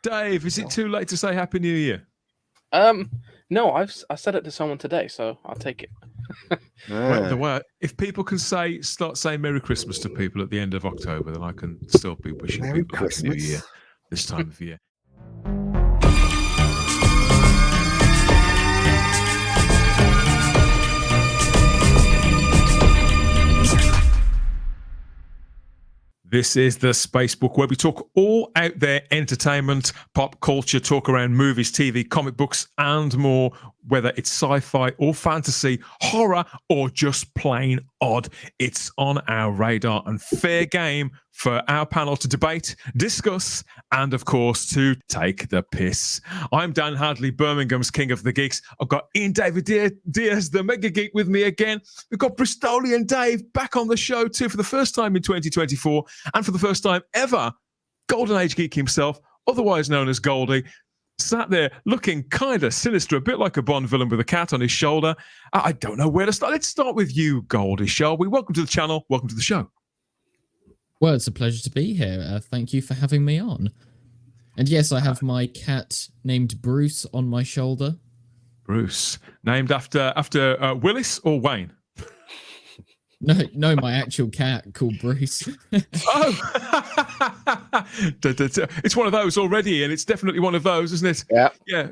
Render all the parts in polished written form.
Dave, is it too late to say Happy New Year? No, I said it to someone today, so I'll take it. Well, if people can start saying Merry Christmas to people at the end of October, then I can still be wishing Merry people Christmas. Happy New Year this time of year. This is the Spacebook, where we talk all out there entertainment, pop culture, talk around movies, TV, comic books, and more, whether it's sci-fi or fantasy, horror, or just plain odd. It's on our radar and fair game for our panel to debate, discuss, and of course, to take the piss. I'm Dan Hadley, Birmingham's King of the Geeks. I've got Ian David Diaz, the Mega Geek, with me again. We've got Bristolian Dave back on the show too for the first time in 2024, and for the first time ever, Golden Age Geek himself, otherwise known as Goldie, sat there looking kind of sinister, a bit like a Bond villain with a cat on his shoulder. I don't know where to start. Let's start with you, Goldie, shall we? Welcome to the channel. Welcome to the show. Well, it's a pleasure to be here. Thank you for having me on. And yes, I have my cat named Bruce on my shoulder. Bruce, named after Willis or Wayne? No, my actual cat called Bruce. Oh, it's one of those already, and it's definitely one of those, isn't it? Yeah.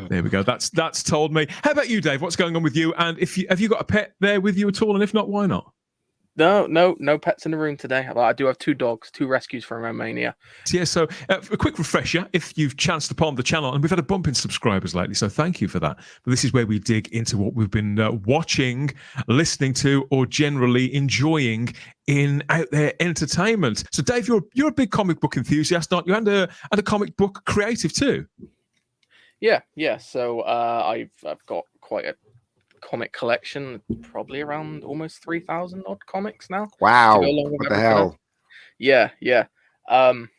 There we go. That's told me. How about you, Dave? What's going on with you? And have you got a pet there with you at all? And if not, why not? No pets in the room today. I do have 2 dogs, 2 rescues from Romania. Yeah, so a quick refresher, if you've chanced upon the channel, and we've had a bump in subscribers lately, so thank you for that. But this is where we dig into what we've been watching, listening to, or generally enjoying in out there entertainment. So, Dave, you're a big comic book enthusiast, aren't you? And a comic book creative too. Yeah. So I've got quite a comic collection, probably around almost 3,000 odd comics now. Wow, what the hell? Yeah. And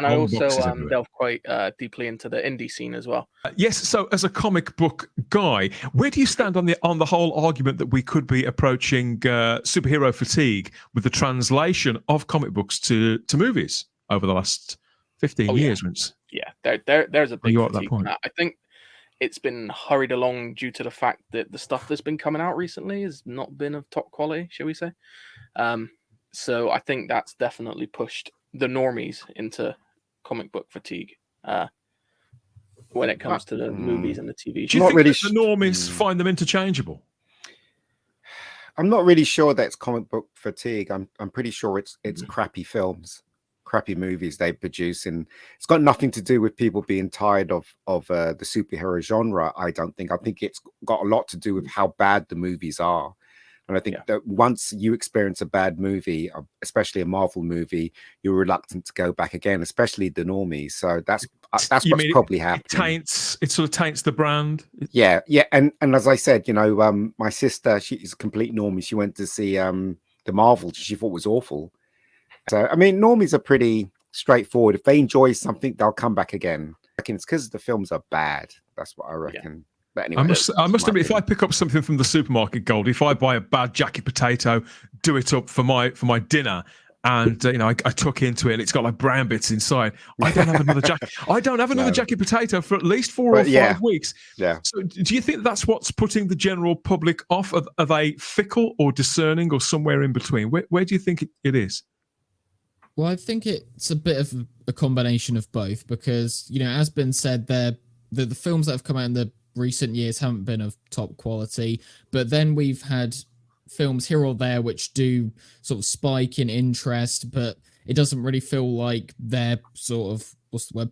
I also delve quite deeply into the indie scene as well. Yes, so as a comic book guy, where do you stand on the whole argument that we could be approaching superhero fatigue with the translation of comic books to movies over the last 15 years? Yeah, there's a big fatigue on that. I think it's been hurried along due to the fact that the stuff that's been coming out recently has not been of top quality, shall we say. So I think that's definitely pushed the normies into comic book fatigue when it comes to the movies and the TV shows. Do you think that the normies find them interchangeable? I'm not really sure that's comic book fatigue. I'm pretty sure it's crappy films, crappy movies they produce, and it's got nothing to do with people being tired of the superhero genre. I think it's got a lot to do with how bad the movies are. And I think that once you experience a bad movie, especially a Marvel movie, you're reluctant to go back again, especially the normies. So that's what's probably happening. It sort of taints the brand. Yeah. And as I said, my sister, she's a complete normie. She went to see the Marvel. She thought it was awful. So, I mean, normies are pretty straightforward. If they enjoy something, they'll come back again. I reckon it's because the films are bad. That's what I reckon. Yeah. But anyway, I must admit, if I pick up something from the supermarket, Gold, if I buy a bad jacket potato, do it up for my dinner, and I tuck into it, and it's got like brown bits inside, I don't have another jacket. I don't have another jacket potato for at least 4 or 5 weeks. Yeah. So, do you think that's what's putting the general public off? Are they fickle or discerning, or somewhere in between? Where do you think it is? Well, I think it's a bit of a combination of both, because as been said, the films that have come out in the recent years haven't been of top quality, but then we've had films here or there which do sort of spike in interest, but it doesn't really feel like they're sort of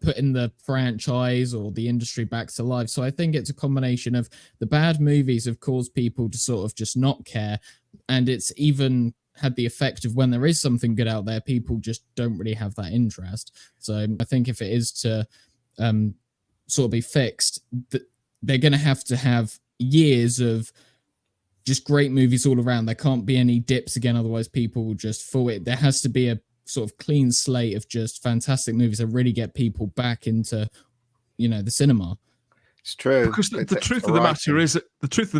putting the franchise or the industry back to life. So I think it's a combination of the bad movies have caused people to sort of just not care, and it's even had the effect of when there is something good out there, people just don't really have that interest. So I think if it is to sort of be fixed, they're going to have years of just great movies all around. There can't be any dips again, otherwise people will just fall it. There has to be a sort of clean slate of just fantastic movies that really get people back into, the cinema. It's true. Because the truth of the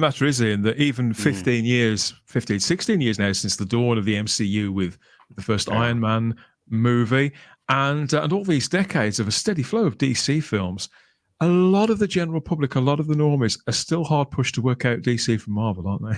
matter is, Ian, that even 16 years now since the dawn of the MCU with the first Iron Man movie, and all these decades of a steady flow of DC films, a lot of the general public, a lot of the normies are still hard pushed to work out DC from Marvel, aren't they?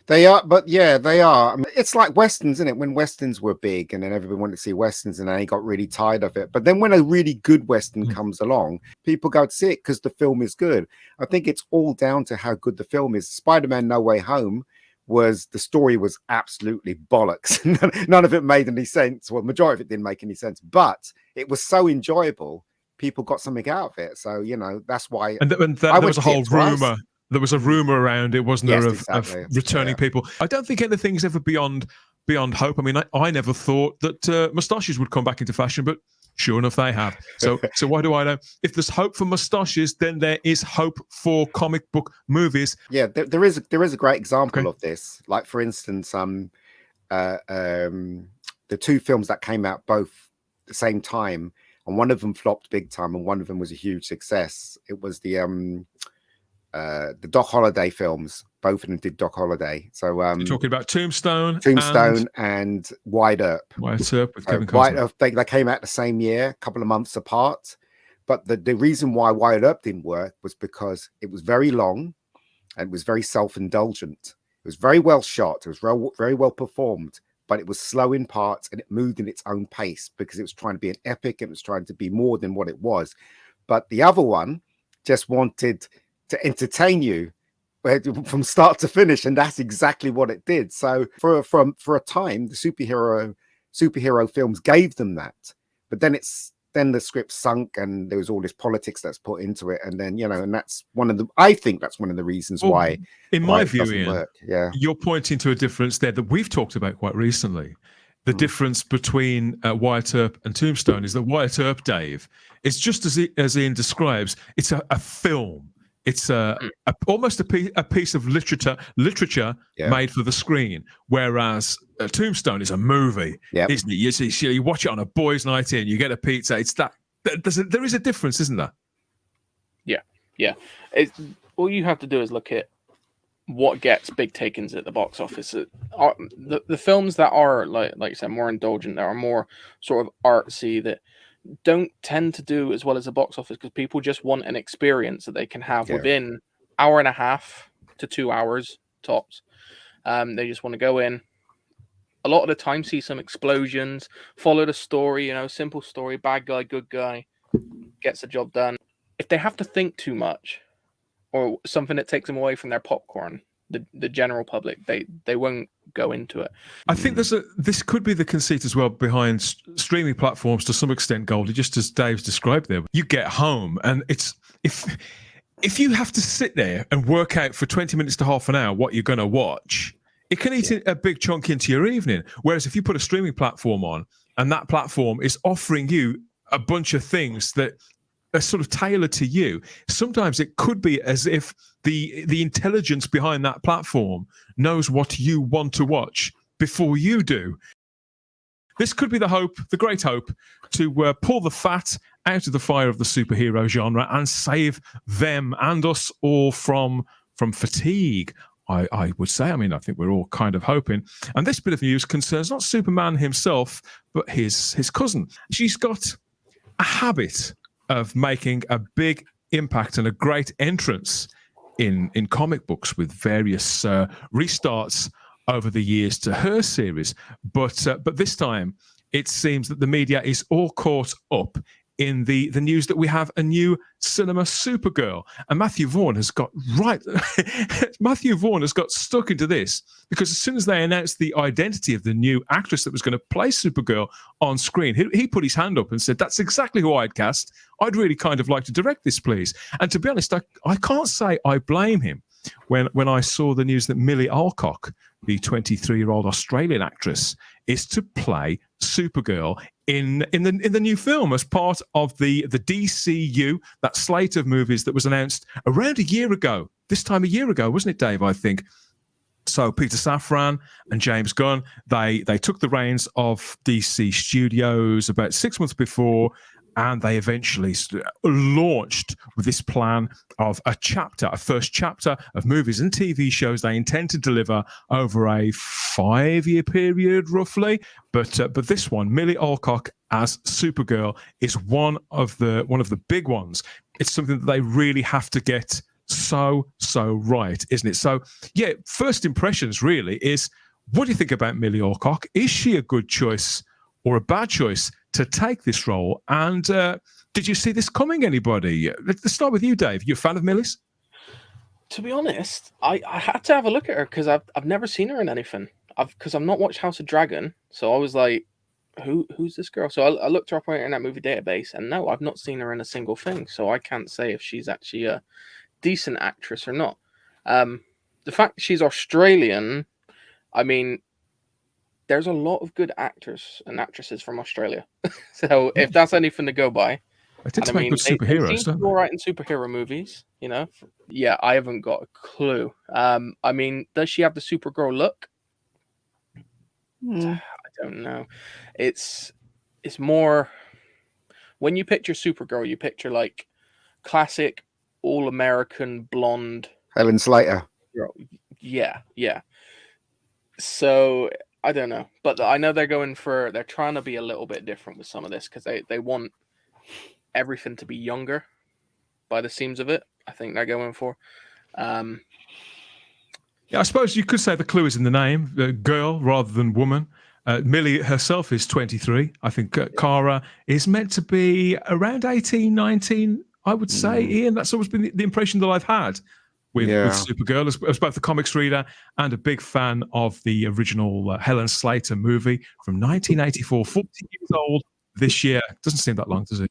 They are, but yeah, they are. I mean, it's like Westerns, isn't it? When Westerns were big and then everyone wanted to see Westerns and then they got really tired of it. But then when a really good Western comes along, people go to see it because the film is good. I think it's all down to how good the film is. Spider-Man No Way Home the story was absolutely bollocks. None of it made any sense. Well, the majority of it didn't make any sense, but it was so enjoyable. People got something out of it. So, you know, that's why. And there was a whole rumor. There was a rumor around it, wasn't there, of returning people. I don't think anything's ever beyond hope. I mean, I never thought that moustaches would come back into fashion, but sure enough, they have. So why do I know? If there's hope for moustaches, then there is hope for comic book movies. Yeah, there is a great example of this. Like, for instance, the two films that came out both the same time, and one of them flopped big time, and one of them was a huge success. It was the Doc Holliday films. Both of them did Doc Holliday. So you're talking about Tombstone and Wide Earp. Wide Earp with Kevin Costner. They came out the same year, a couple of months apart. But the reason why Wide Earp didn't work was because it was very long and it was very self-indulgent. It was very well shot. It was very well performed, but it was slow in parts and it moved in its own pace because it was trying to be an epic. It was trying to be more than what it was. But the other one just wanted to entertain you from start to finish, and that's exactly what it did. So for a time, the superhero films gave them that, but then the script sunk and there was all this politics that's put into it, and then, you know, and that's I think that's one of the reasons why, in my view, Ian, work. Yeah, you're pointing to a difference there that we've talked about quite recently. The difference between Wyatt Earp and Tombstone is that Wyatt Earp, Dave, is just as Ian describes. It's a film. It's almost a piece of literature made for the screen, whereas Tombstone is a movie, isn't it? You watch it on a boys' night in, you get a pizza. It's that there is a difference, isn't there? Yeah. All you have to do is look at what gets big takings at the box office. The films that are like you said, more indulgent, that are more sort of artsy, that don't tend to do as well as the box office because people just want an experience that they can have within hour and a half to 2 hours tops. They just want to go in. A lot of the time, see some explosions, follow the story, you know, simple story, bad guy, good guy, gets the job done. If they have to think too much or something that takes them away from their popcorn, the general public, they won't go into it. I think this could be the conceit as well behind streaming platforms to some extent, Goldie, just as Dave's described there. You get home and it's if you have to sit there and work out for 20 minutes to half an hour what you're going to watch, it can eat a big chunk into your evening. Whereas if you put a streaming platform on and that platform is offering you a bunch of things that are sort of tailored to you, sometimes it could be as if the intelligence behind that platform knows what you want to watch before you do. This could be the great hope, to pull the fat out of the fire of the superhero genre and save them and us all from fatigue, I would say. I mean, I think we're all kind of hoping. And this bit of news concerns not Superman himself, but his cousin. She's got a habit of making a big impact and a great entrance in comic books with various restarts over the years to her series. But this time, it seems that the media is all caught up in the news that we have a new cinema Supergirl. And Matthew Vaughn has got stuck into this, because as soon as they announced the identity of the new actress that was going to play Supergirl on screen, he put his hand up and said, "That's exactly who I'd cast. I'd really kind of like to direct this, please." And to be honest, I can't say I blame him. When I saw the news that Millie Alcock, the 23-year-old Australian actress, is to play Supergirl in the new film as part of the DCU, that slate of movies that was announced around a year ago. This time a year ago, wasn't it, Dave? I think. So Peter Safran and James Gunn, they took the reins of DC Studios about 6 months before, And they eventually launched with this plan of a first chapter of movies and TV shows they intend to deliver over a 5-year period, roughly. But this one, Millie Alcock as Supergirl, is one of the big ones. It's something that they really have to get so right, isn't it? So yeah, first impressions really is, what do you think about Millie Alcock? Is she a good choice or a bad choice to take this role? And did you see this coming, anybody? Let's start with you, Dave. You a fan of Millie's? To be honest, I had to have a look at her because I've never seen her in anything. Because I've not watched House of Dragon, so I was like, who's this girl? So I looked her up on the Internet Movie Database, and no, I've not seen her in a single thing. So I can't say if she's actually a decent actress or not. The fact she's Australian, I mean, there's a lot of good actors and actresses from Australia. So if that's anything to go by, I mean, good superheroes, they seem to be all right in superhero movies, you know. Yeah, I haven't got a clue. I mean, does she have the Supergirl look? I don't know. It's more, when you picture Supergirl, you picture like classic all-American blonde Helen Slater. girl. Yeah. So I don't know, but I know they're trying to be a little bit different with some of this because they want everything to be younger by the seams of it. I think they're going for. Yeah, I suppose you could say the clue is in the name, girl rather than woman. Millie herself is 23. I think Kara is meant to be around 18, 19, I would say, Ian. That's always been the impression that I've had with Supergirl, as both the comics reader and a big fan of the original Helen Slater movie from 1984, 40 years old this year. Doesn't seem that long, does it?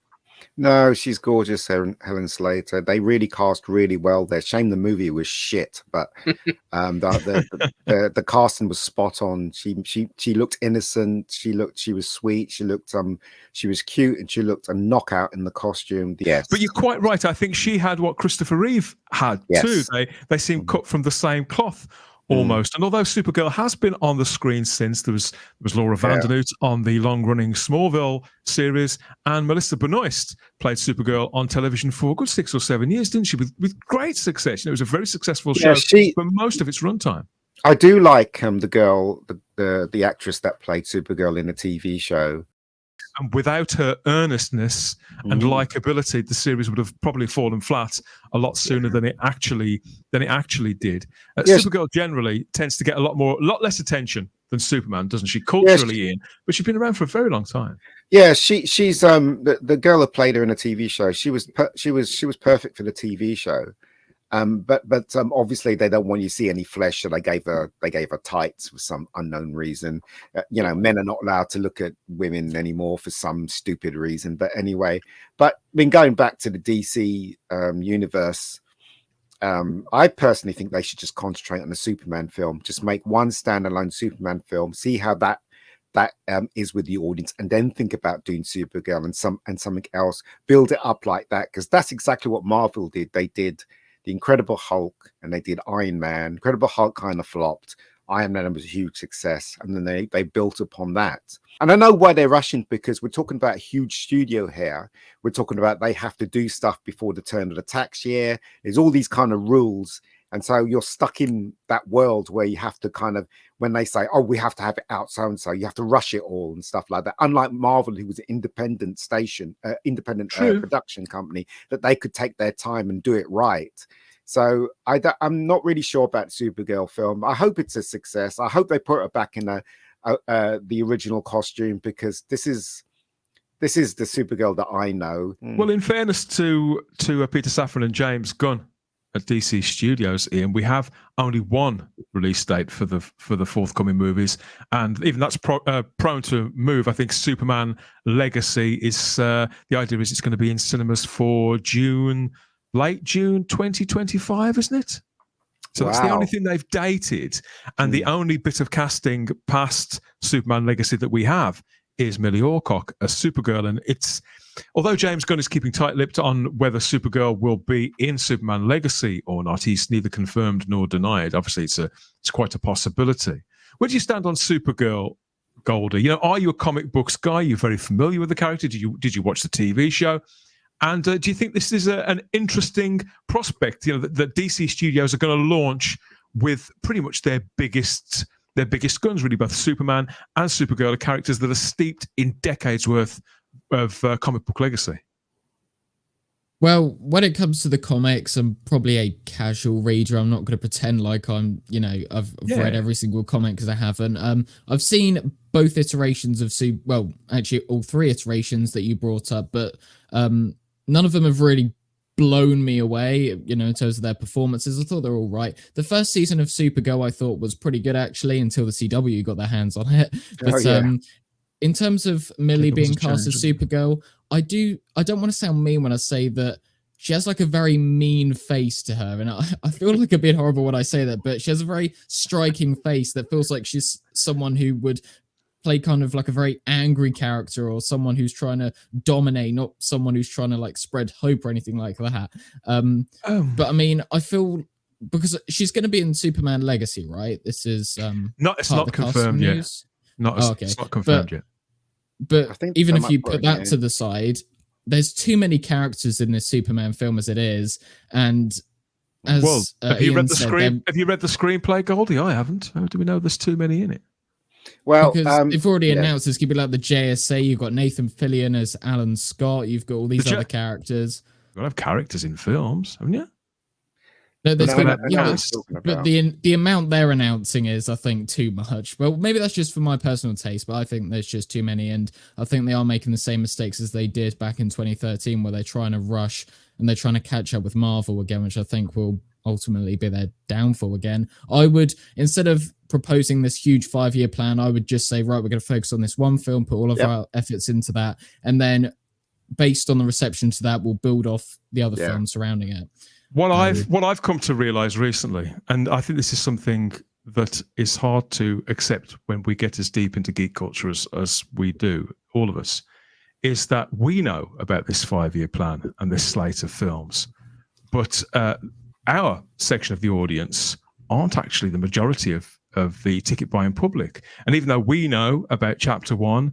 No, she's gorgeous, Helen Slater. They really cast really well there. Shame the movie was shit, but the casting was spot on. She looked innocent. She was sweet. She was cute, and she looked a knockout in the costume. Yes, but you're quite right. I think she had what Christopher Reeve had too. They seem cut from the same cloth. Almost. And although Supergirl has been on the screen since, there was Laura Vandernoot on the long-running Smallville series, and Melissa Benoist played Supergirl on television for a good 6 or 7 years, didn't she? With great success. It was a very successful show for most of its runtime. I do like the girl, the actress that played Supergirl in the TV show. And without her earnestness and likability, the series would have probably fallen flat a lot sooner than it actually did. Supergirl generally tends to get a lot less attention than Superman, doesn't she? Culturally, Ian, but she's been around for a very long time. Yeah, she's the girl who played her in a TV show. She was perfect for the TV show. But obviously they don't want you to see any flesh, so they gave her tights for some unknown reason. Men are not allowed to look at women anymore for some stupid reason. But anyway, I mean, going back to the DC universe, I personally think they should just concentrate on the Superman film. Just make one standalone Superman film, see how that is with the audience, and then think about doing Supergirl and something else. Build it up like that, because that's exactly what Marvel did. They did the Incredible Hulk, and they did Iron Man. Incredible Hulk kind of flopped. Iron Man was a huge success, and then they built upon that. And I know why they're rushing, because we're talking about a huge studio here. We're talking about they have to do stuff before the turn of the tax year. There's all these kind of rules, and so you're stuck in that world where you have to kind of, when they say, oh, we have to have it out so and so, you have to rush it all and stuff like that. Unlike Marvel, who was an independent production company, that they could take their time and do it right. So I'm not really sure about the Supergirl film. I hope it's a success. I hope they put her back in the original costume, because this is the Supergirl that I know. Well, in fairness to Peter Safran and James Gunn at DC Studios, Ian, we have only one release date for the forthcoming movies, and even that's prone to move. I think Superman Legacy is the idea is it's going to be in cinemas for late June 2025, isn't it? So that's the only thing they've dated, and the only bit of casting past Superman Legacy that we have is Millie Alcock as Supergirl. And although James Gunn is keeping tight-lipped on whether Supergirl will be in Superman Legacy or not, he's neither confirmed nor denied. Obviously, it's quite a possibility. Where do you stand on Supergirl, Goldie? You know, are you a comic books guy? You're very familiar with the character. Did you watch the TV show? And do you think this is an interesting prospect? You know, that DC Studios are going to launch with pretty much their biggest guns, really, both Superman and Supergirl are characters that are steeped in decades worth of comic book legacy. Well, when it comes to the comics, I'm probably a casual reader. I'm not going to pretend like I'm, you know, I've read every single comic, because I haven't. I've seen both iterations of actually all 3 iterations that you brought up, but none of them have really blown me away, you know, in terms of their performances. I thought they're all right. The first season of Supergirl I thought was pretty good, actually, until the CW got their hands on it. But in terms of Millie being cast as Supergirl, I don't want to sound mean when I say that she has like a very mean face to her, and I feel like I'm being horrible when I say that, but she has a very striking face that feels like she's someone who would play kind of like a very angry character, or someone who's trying to dominate, not someone who's trying to like spread hope or anything like that. But I mean, I feel, because she's going to be in Superman Legacy, right? This is it's not confirmed yet. It's not confirmed yet. But even if you put that to the side, there's too many characters in this Superman film as it is, and as have you read the screenplay, Goldie? I haven't. How do we know there's too many in it? Well, because they've already announced there's going to be like the JSA. You've got Nathan Fillion as Alan Scott. You've got all these other characters. You've got to have characters in films, haven't you? No, but the amount they're announcing is, I think, too much. Well, maybe that's just for my personal taste, but I think there's just too many, and I think they are making the same mistakes as they did back in 2013, where they're trying to rush and they're trying to catch up with Marvel again, which I think will ultimately be their downfall again. I would, instead of proposing this huge 5-year plan, I would just say, right, we're going to focus on this one film, put all of our efforts into that, and then based on the reception to that, we'll build off the other films surrounding it. What I've come to realize recently, and I think this is something that is hard to accept when we get as deep into geek culture as we do, all of us, is that we know about this 5-year plan and this slate of films, but our section of the audience aren't actually the majority of the ticket buying public. And even though we know about Chapter 1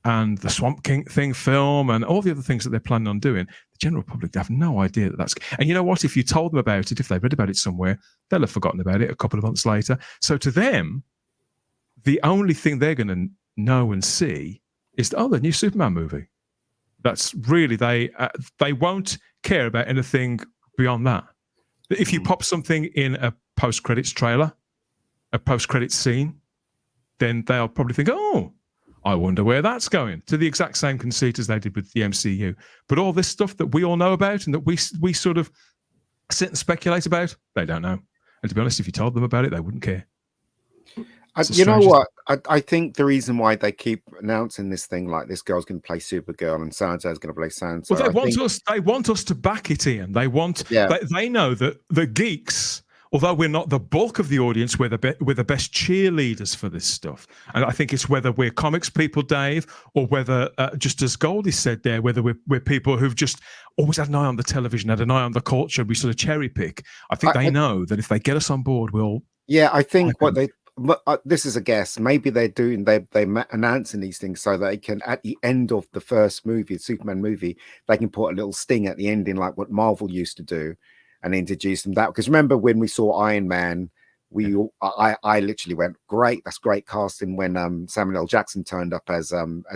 and the Swamp Thing film and all the other things that they're planning on doing, the general public have no idea that that's... And you know what? If you told them about it, if they read about it somewhere, they'll have forgotten about it a couple of months later. So to them, the only thing they're going to know and see is, the new Superman movie. That's really... They won't care about anything beyond that. If you pop something in a post-credits trailer, a post-credits scene, then they'll probably think, I wonder where that's going, to the exact same conceit as they did with the MCU. But all this stuff that we all know about and that we sort of sit and speculate about, they don't know. And to be honest, if you told them about it, they wouldn't care. You know what? I think the reason why they keep announcing this thing, like this girl's going to play Supergirl and so-and-so's going to play so-and-so. Well, they want us to back it, Ian. They know that the geeks, although we're not the bulk of the audience, we're the best cheerleaders for this stuff. And I think it's whether we're comics people, Dave, or whether, just as Goldie said there, whether we're people who've just always had an eye on the television, had an eye on the culture, we sort of cherry pick. I think they know that if they get us on board, we'll... Yeah, I think this is a guess. Maybe they're announcing these things so they can, at the end of the first movie, the Superman movie, they can put a little sting at the ending, like what Marvel used to do, and introduce them that. Because remember when we saw Iron Man, I literally went, great, that's great casting, when Samuel L. Jackson turned up as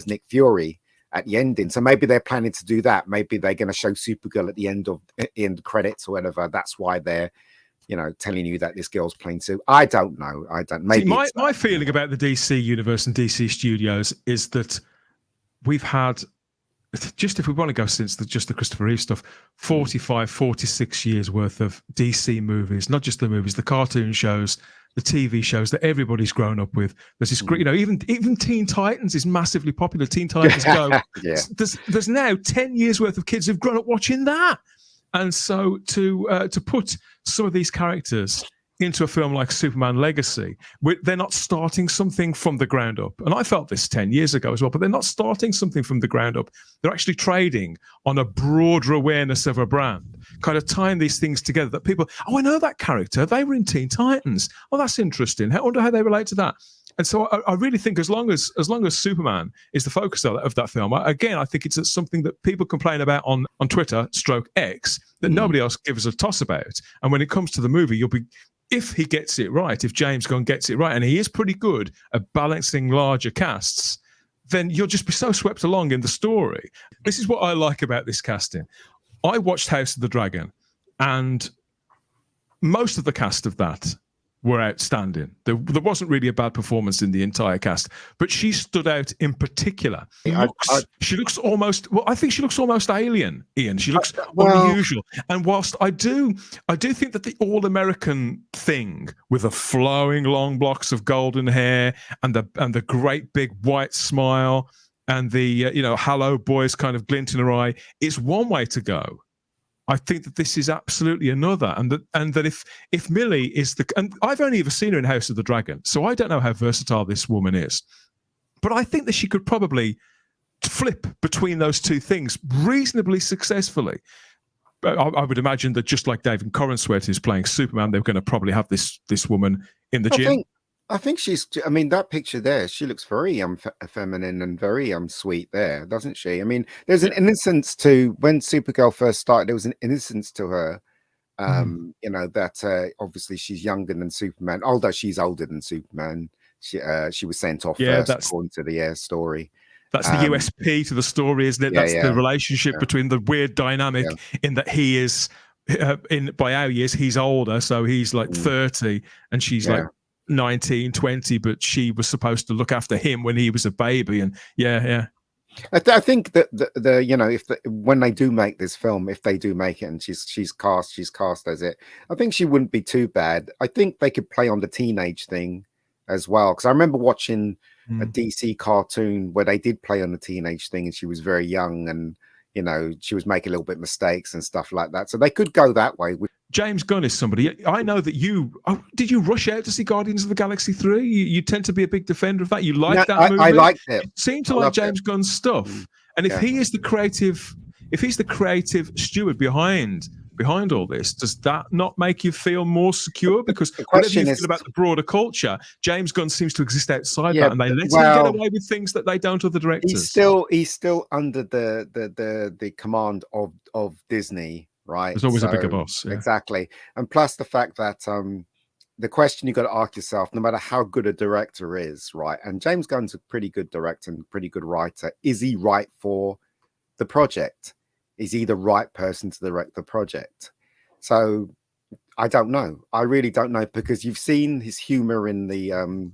Nick Fury at the ending. So maybe they're planning to do that. Maybe they're going to show Supergirl at the end credits or whatever. That's why they're, telling you that this girl's playing Sue. I don't know. Maybe my feeling about the DC universe and DC Studios is that we've had, just if we want to go since the Christopher Reeve stuff, 45, 46 years worth of DC movies, not just the movies, the cartoon shows, the TV shows that everybody's grown up with. There's this great, even Teen Titans is massively popular. Teen Titans Go. Yeah. There's now 10 years worth of kids who've grown up watching that. And so to put some of these characters into a film like Superman Legacy, they're not starting something from the ground up. And I felt this 10 years ago as well, but they're not starting something from the ground up. They're actually trading on a broader awareness of a brand, kind of tying these things together that people, I know that character. They were in Teen Titans. Oh, that's interesting. I wonder how they relate to that. And so I really think as long as Superman is the focus of that film, I think it's something that people complain about on Twitter /X that nobody else gives a toss about. And when it comes to the movie, if he gets it right, if James Gunn gets it right, and he is pretty good at balancing larger casts, then you'll just be so swept along in the story. This is what I like about this casting. I watched House of the Dragon, and most of the cast of that were outstanding. There wasn't really a bad performance in the entire cast, but she stood out in particular. She looks almost, I think she looks almost alien, Ian. She looks unusual. And whilst I do think that the all-American thing with the flowing long locks of golden hair and the great big white smile and the hello boys kind of glint in her eye is one way to go. I think that this is absolutely another, and that if Millie is and I've only ever seen her in House of the Dragon, so I don't know how versatile this woman is, but I think that she could probably flip between those two things reasonably successfully. But I would imagine that just like David Corenswet is playing Superman, they're going to probably have this woman in the gym. I think she's. I mean, that picture there, she looks very feminine and very sweet there, doesn't she? I mean, there's an innocence to when Supergirl first started. There was an innocence to her. That obviously she's younger than Superman, although she's older than Superman. She was sent off first, according to the story. That's the USP to the story, isn't it? That's the relationship between the weird dynamic in that he is by our years he's older, so he's like 30 and she's like 19, 20, but she was supposed to look after him when he was a baby. And I think that when they do make this film, if they do make it and she's cast as it, I think she wouldn't be too bad. I think they could play on the teenage thing as well, because I remember watching a DC cartoon where they did play on the teenage thing, and she was very young, and she was making a little bit mistakes and stuff like that. So they could go that way. James Gunn is somebody. I know that did you rush out to see Guardians of the Galaxy 3? You tend to be a big defender of that. You like that movie? I liked it. You seem to like James Gunn's stuff. And if he is if he's the creative steward behind all this, does that not make you feel more secure? Because whatever you feel about the broader culture, James Gunn seems to exist outside that, and they let him get away with things that they don't other directors. He's still under the command of Disney, right? There's always a bigger boss. Yeah. Exactly. And plus the fact that the question you got to ask yourself, no matter how good a director is, right? And James Gunn's a pretty good director and pretty good writer. Is he right for the project? Is he the right person to direct the project? So I don't know. I really don't know, because you've seen his humor in the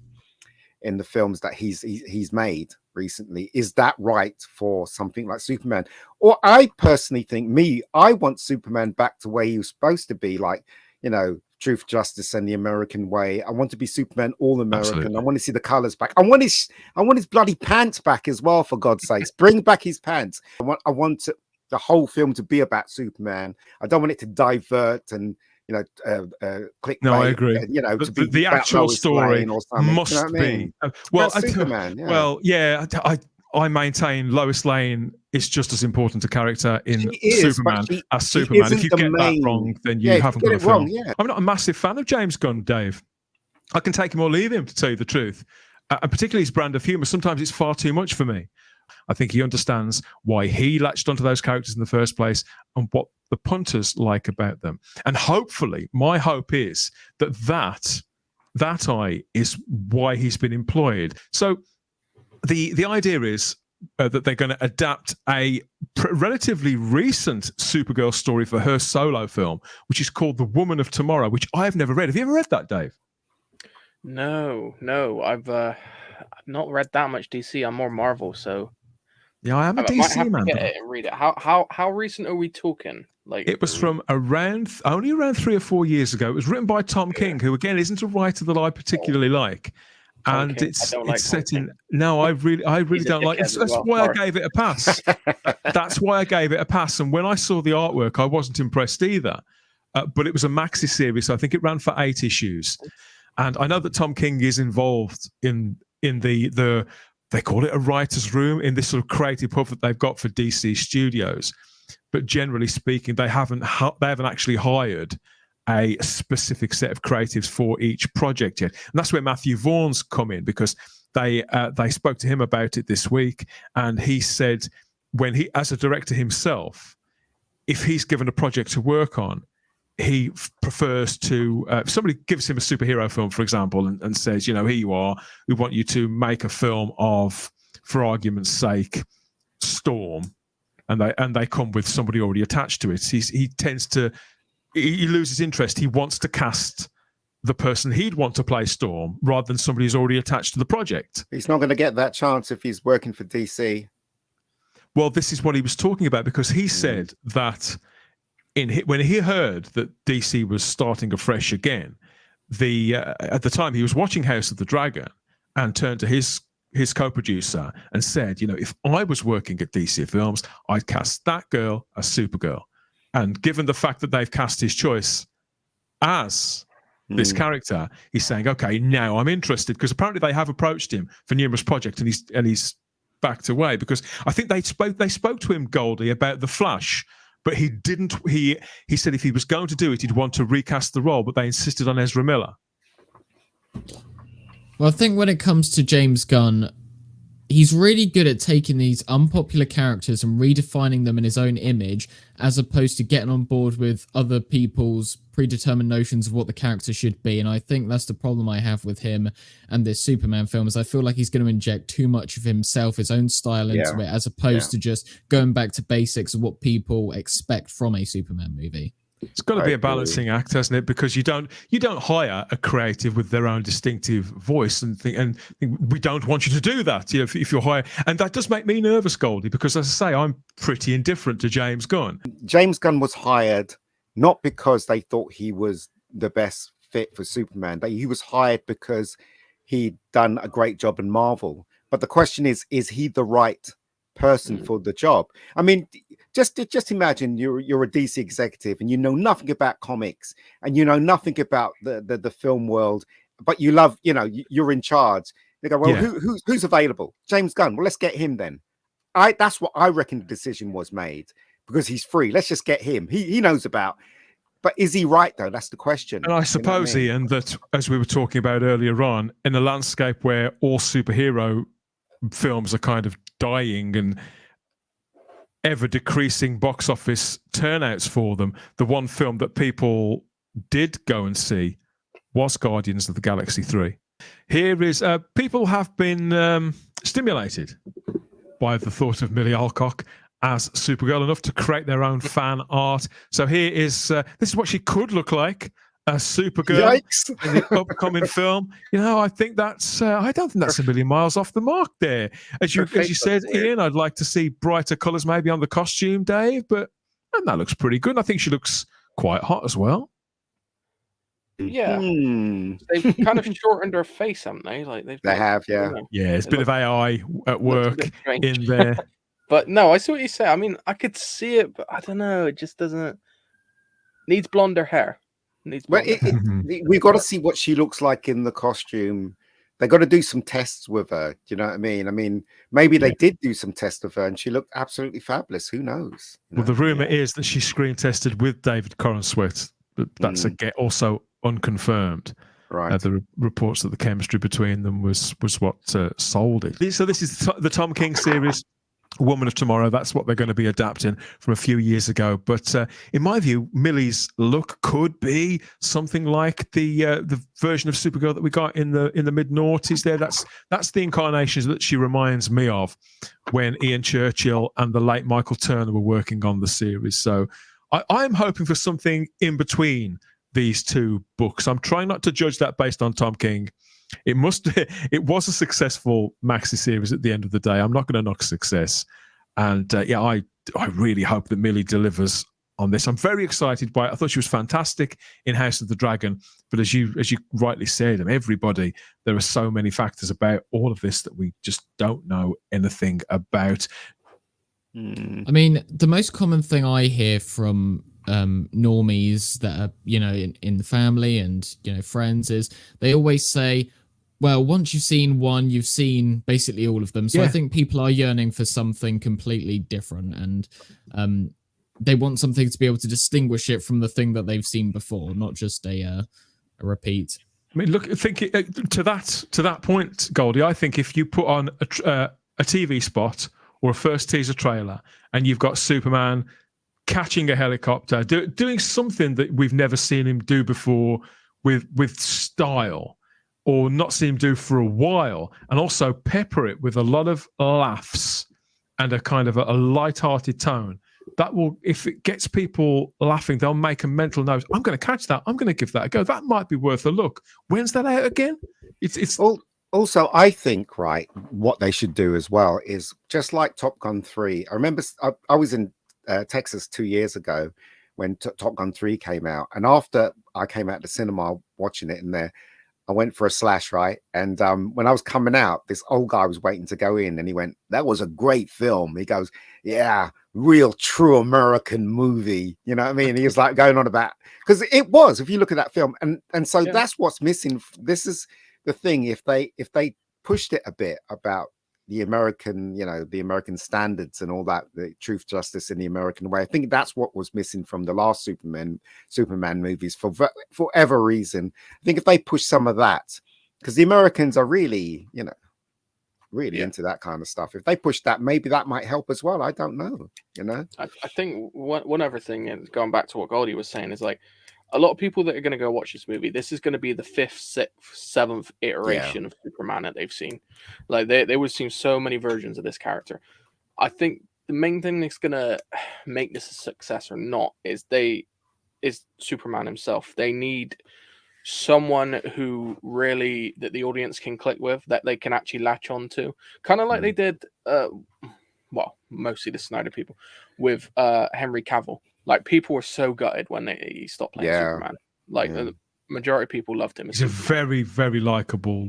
films that he's made recently. Is that right for something like Superman? Or I personally think I want Superman back to where he was supposed to be, like, Truth, Justice, and the American Way. I want to be Superman all American. Absolutely. I want to see the colors back. I want his bloody pants back as well, for God's sakes. Bring back his pants. I want the whole film to be about Superman. I don't want it to divert and click. No, I agree. The actual story must be. I maintain Lois Lane is just as important a character in Superman as Superman. If you get that wrong, then you haven't got a film. I'm not a massive fan of James Gunn, Dave. I can take him or leave him, to tell you the truth. And particularly his brand of humor. Sometimes it's far too much for me. I think he understands why he latched onto those characters in the first place and what the punters like about them. And hopefully, my hope is that is why he's been employed. So the idea is that they're going to adapt a relatively recent Supergirl story for her solo film, which is called The Woman of Tomorrow, which I've never read. Have you ever read that, Dave? No, I've not read that much DC. I'm more Marvel, so yeah, I am a DC man. Get it and read it. How recent are we talking? Like, it was from only around 3 or 4 years ago. It was written by Tom King, who again isn't a writer that I particularly like. And it's set in. No, I really don't like it. That's why I gave it a pass. That's why I gave it a pass. And when I saw the artwork, I wasn't impressed either. But it was a maxi series, so I think it ran for 8 issues. And I know that Tom King is involved in the they call it a writer's room, in this sort of creative hub that they've got for DC Studios. But generally speaking, they haven't actually hired a specific set of creatives for each project yet. And that's where Matthew Vaughn's come in, because they spoke to him about it this week, and he said when he, as a director himself, if he's given a project to work on, he prefers to, if somebody gives him a superhero film, for example, and says, you know, here you are, we want you to make a film of, for argument's sake, Storm, and they come with somebody already attached to it. He tends to, he loses interest. He wants to cast the person he'd want to play Storm rather than somebody who's already attached to the project. He's not going to get that chance if he's working for DC. Well, this is what he was talking about, because he said that when he heard that DC was starting afresh again, at the time he was watching House of the Dragon and turned to his co-producer and said, you know, if I was working at DC Films, I'd cast that girl as Supergirl. And given the fact that they've cast his choice as this character, he's saying, okay, now I'm interested, because apparently they have approached him for numerous projects, and he's backed away, because I think they spoke to him, Goldie, about The Flash, but he didn't. He said if he was going to do it, he'd want to recast the role, but they insisted on Ezra Miller. Well, I think when it comes to James Gunn, he's really good at taking these unpopular characters and redefining them in his own image, as opposed to getting on board with other people's predetermined notions of what the character should be. And I think that's the problem I have with him and this Superman film, is I feel like he's going to inject too much of himself, his own style into it, as opposed to just going back to basics of what people expect from a Superman movie. It's got to be a balancing act, hasn't it? Because you don't hire a creative with their own distinctive voice and think we don't want you to do that. You know, if you're hired, and that does make me nervous, Goldie, because as I say, I'm pretty indifferent to James Gunn. James Gunn was hired not because they thought he was the best fit for Superman. He was hired because he'd done a great job in Marvel. But the question is he the right person for the job? I mean, just imagine you're a DC executive and you know nothing about comics and you know nothing about the film world, but you love, you know, you're in charge. They go, well, who's available? James Gunn. Well, let's get him then. That's what I reckon the decision was made, because he's free. Let's just get him. He knows about. But is he right though? That's the question. And I suppose, you know what I mean? Ian, that as we were talking about earlier on, in a landscape where all superhero films are kind of dying and ever decreasing box office turnouts for them, the one film that people did go and see was Guardians of the Galaxy 3. Here is people have been stimulated by the thought of Millie Alcock as Supergirl enough to create their own fan art. So here is this is what she could look like as Supergirl in the upcoming film. You know, I think that's I don't think that's a million miles off the mark there. As you said, Ian, I'd like to see brighter colours maybe on the costume, Dave, but and that looks pretty good. I think she looks quite hot as well. Yeah, they've kind of shortened her face, haven't they? Like they have, yeah. You know, yeah, it's a bit of AI at work in there. But no, I see what you say. I mean, I could see it, but I don't know. It just doesn't. Needs blonder hair. Well, we've got to see what she looks like in the costume. They got to do some tests with her. Do you know what I mean? I mean, maybe they did do some tests of her, and she looked absolutely fabulous. Who knows? You know? Well, the rumor is that she screen tested with David Corenswet, but that's also unconfirmed. Right. The reports that the chemistry between them was what sold it. So this is the Tom King series, Woman of Tomorrow. That's what they're going to be adapting from a few years ago. But in my view, Millie's look could be something like the version of Supergirl that we got in the mid-noughties. There, that's the incarnations that she reminds me of when Ian Churchill and the late Michael Turner were working on the series. So I'm hoping for something in between these two books. I'm trying not to judge that based on Tom King. It was a successful maxi series at the end of the day. I'm not going to knock success. And I really hope that Millie delivers on this. I'm very excited by it. I thought she was fantastic in House of the Dragon. But as you rightly said, and everybody, there are so many factors about all of this that we just don't know anything about. I mean, the most common thing I hear from normies that are, you know, in the family and, you know, friends is they always say, well, once you've seen one, you've seen basically all of them. So I think people are yearning for something completely different. And they want something to be able to distinguish it from the thing that they've seen before, not just a repeat. I mean, look, think to that point, Goldie. I think if you put on a TV spot or a first teaser trailer, and you've got Superman catching a helicopter, doing something that we've never seen him do before with style, or not seen him do for a while, and also pepper it with a lot of laughs and a kind of a light-hearted tone, that will, if it gets people laughing, they'll make a mental note. I'm going to catch that. I'm going to give that a go. That might be worth a look. When's that out again? It's Also, I think, right, what they should do as well is just like Top Gun 3. I remember I was in Texas 2 years ago when Top Gun 3 came out. And after I came out of the cinema watching it in there, I went for a slash, right? And when I was coming out, this old guy was waiting to go in, and he went, "That was a great film." He goes, "Yeah, real true American movie." You know what I mean? He was like going on about, because it was, if you look at that film, and so that's what's missing. This is the thing. If they pushed it a bit about the American, the American standards and all that, the truth, justice in the American way, I think that's what was missing from the last Superman movies for whatever reason. I think if they push some of that, because the Americans are really, really into that kind of stuff. If they push that, maybe that might help as well. I don't know. I think one other thing, and going back to what Goldie was saying, is like, a lot of people that are going to go watch this movie, this is going to be the 5th, 6th, 7th iteration of Superman that they've seen. Like they would have seen so many versions of this character. I think the main thing that's going to make this a success or not is Superman himself. They need someone who really, that the audience can click with, that they can actually latch on to. Kind of like they did, mostly the Snyder people, with Henry Cavill. Like, people were so gutted when he stopped playing Superman. Like, the majority of people loved him. He's a very, very likable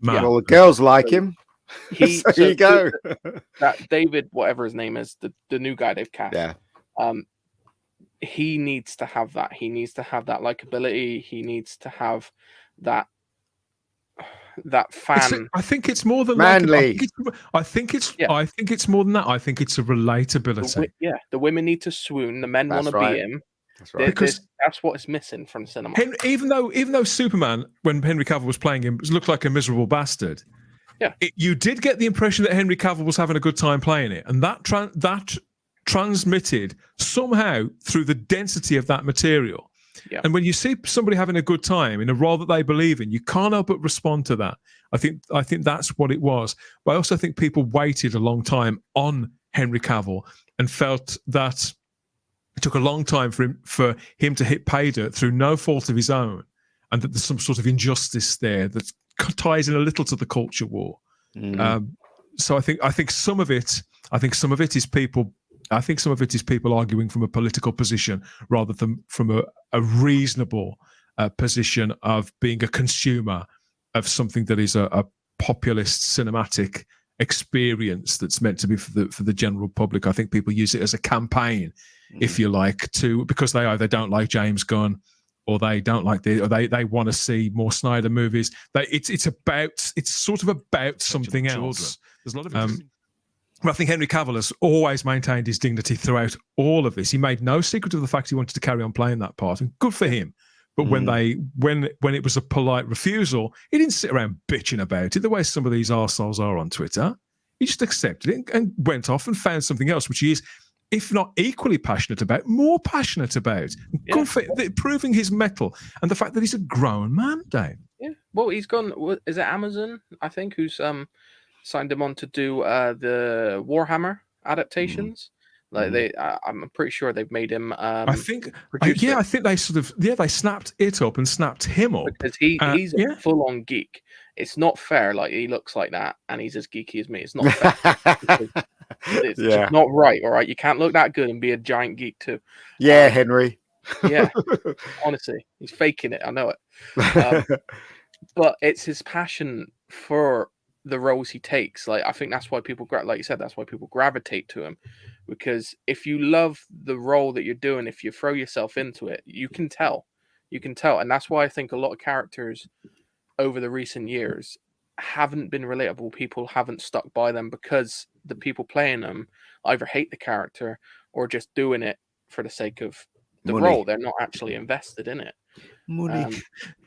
man. Well, the girls like him. So there you go. That David, whatever his name is, the new guy they've cast. Yeah. He needs to have that. He needs to have that likability. He needs to have that fan. I think it's more than manly. I think it's more than that. I think it's a relatability. The women need to swoon. The men want to be him. That's right. Because that's what is missing from cinema. Even though Superman, when Henry Cavill was playing him, looked like a miserable bastard. Yeah, you did get the impression that Henry Cavill was having a good time playing it, and that transmitted somehow through the density of that material. Yeah. And when you see somebody having a good time in a role that they believe in, you can't help but respond to that. I think that's what it was. But I also think people waited a long time on Henry Cavill and felt that it took a long time for him to hit pay dirt through no fault of his own, and that there's some sort of injustice there that ties in a little to the culture war. So I think some of it is people. I think some of it is people arguing from a political position rather than from a reasonable position of being a consumer of something that is a populist cinematic experience that's meant to be for the general public. I think people use it as a campaign, if you like, because they either don't like James Gunn or they don't like or they want to see more Snyder movies. It's sort of about something else. There's a lot of I think Henry Cavill has always maintained his dignity throughout all of this. He made no secret of the fact he wanted to carry on playing that part, and good for him. But when it was a polite refusal, he didn't sit around bitching about it the way some of these arseholes are on Twitter. He just accepted it and went off and found something else, which he is, if not equally passionate about, more passionate about. Good for proving his mettle and the fact that he's a grown man, Dave. Yeah. Well, he's gone. Is it Amazon? I think who's signed him on to do the Warhammer adaptations. Like I'm pretty sure they've made him. I think they sort of they snapped it up and snapped him up because he's a full on geek. It's not fair. Like, he looks like that and he's as geeky as me. It's not fair. It's just not right. All right, you can't look that good and be a giant geek too. Yeah, Henry. Yeah, honestly, he's faking it. I know it. But it's his passion for the roles he takes. Like, I think that's why people, like you said, that's why people gravitate to him. Because if you love the role that you're doing, if you throw yourself into it, you can tell. And that's why I think a lot of characters over the recent years haven't been relatable. People haven't stuck by them because the people playing them either hate the character or just doing it for the sake of the Money. role. They're not actually invested in it. Money.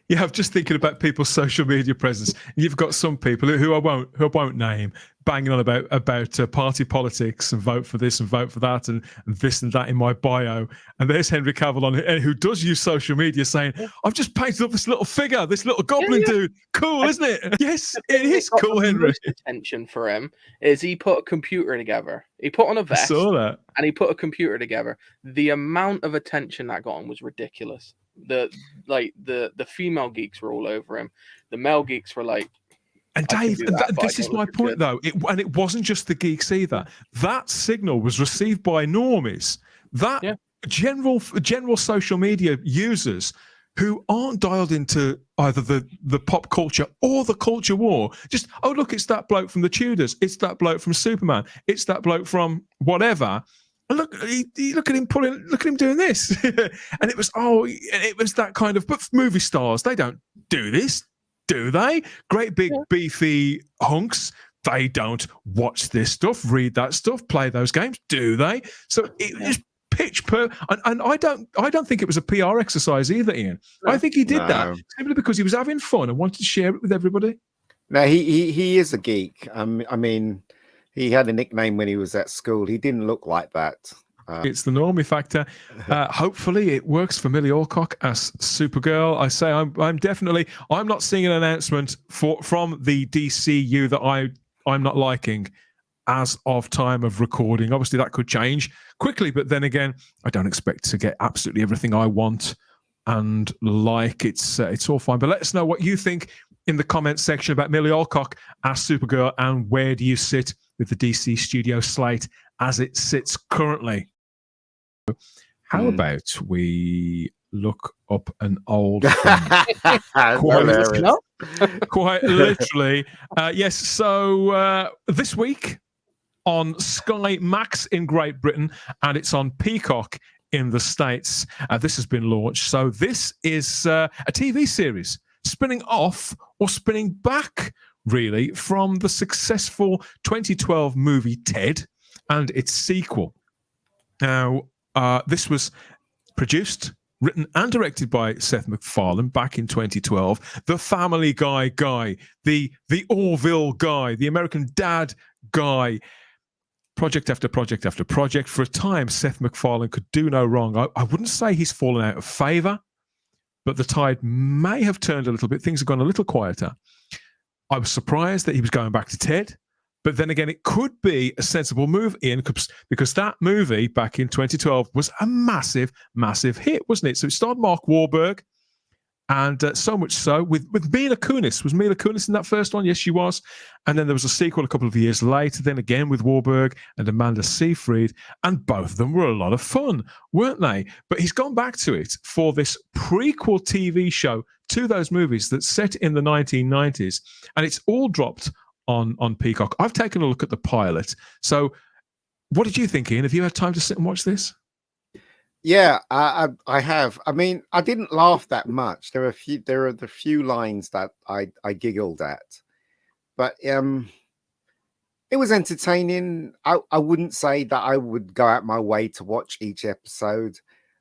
Yeah, I'm just thinking about people's social media presence. You've got some people who I won't name banging on about party politics and vote for this and vote for that and this and that in my bio. And there's Henry Cavill on it, who does use social media, saying, "I've just painted up this little figure, this little goblin dude. Cool, isn't it?" Yes, it is cool, Henry. The attention for him is he put a computer together. He put on a I vest saw that. and he put a computer together. The amount of attention that got him was ridiculous. The female geeks were all over him. The male geeks were like, and I can Dave, do that, but this I is don't my look as point, good. though. It wasn't just the geeks either. That signal was received by normies. That general social media users who aren't dialed into either the pop culture or the culture war. Just, oh, look, it's that bloke from the Tudors. It's that bloke from Superman. It's that bloke from whatever. And look at him look at him doing this. And it was that kind of, but movie stars, they don't do this, do they? Great big beefy hunks, they don't watch this stuff, read that stuff, play those games, do they? So it was pitch per, and I don't think it was a PR exercise either, Ian. I think he did that simply because he was having fun and wanted to share it with everybody. No, he is a geek. I mean, he had a nickname when he was at school. He didn't look like that. It's the normie factor. Hopefully it works for Millie Alcock as Supergirl. I say I'm not seeing an announcement from the DCU that I'm not liking as of time of recording. Obviously that could change quickly, but then again, I don't expect to get absolutely everything I want and like. It's all fine. But let us know what you think in the comments section about Millie Alcock as Supergirl, and where do you sit with the DC studio slate as it sits currently. How about we look up an old film? Quite literally. Yes, so this week on Sky Max in Great Britain, and it's on Peacock in the States. This has been launched. So this is a TV series spinning off or spinning back, really, from the successful 2012 movie Ted and its sequel. Now, this was produced, written and directed by Seth MacFarlane back in 2012. The Family Guy guy, the Orville guy, the American Dad guy. Project after project after project. For a time, Seth MacFarlane could do no wrong. I wouldn't say he's fallen out of favour, but the tide may have turned a little bit. Things have gone a little quieter. I was surprised that he was going back to Ted, but then again, it could be a sensible move, Ian, because that movie back in 2012 was a massive, massive hit, wasn't it? So it starred Mark Wahlberg, and so much so with Mila Kunis. Was Mila Kunis in that first one? Yes, she was. And then there was a sequel a couple of years later, then again with Wahlberg and Amanda Seyfried, and both of them were a lot of fun, weren't they? But he's gone back to it for this prequel TV show to those movies that's set in the 1990s, and it's all dropped on Peacock. I've taken a look at the pilot. So what did you think, Ian? Have you had time to sit and watch this? Yeah, I have. I mean, I didn't laugh that much. There are the few lines that I giggled at, but it was entertaining. I wouldn't say that I would go out my way to watch each episode.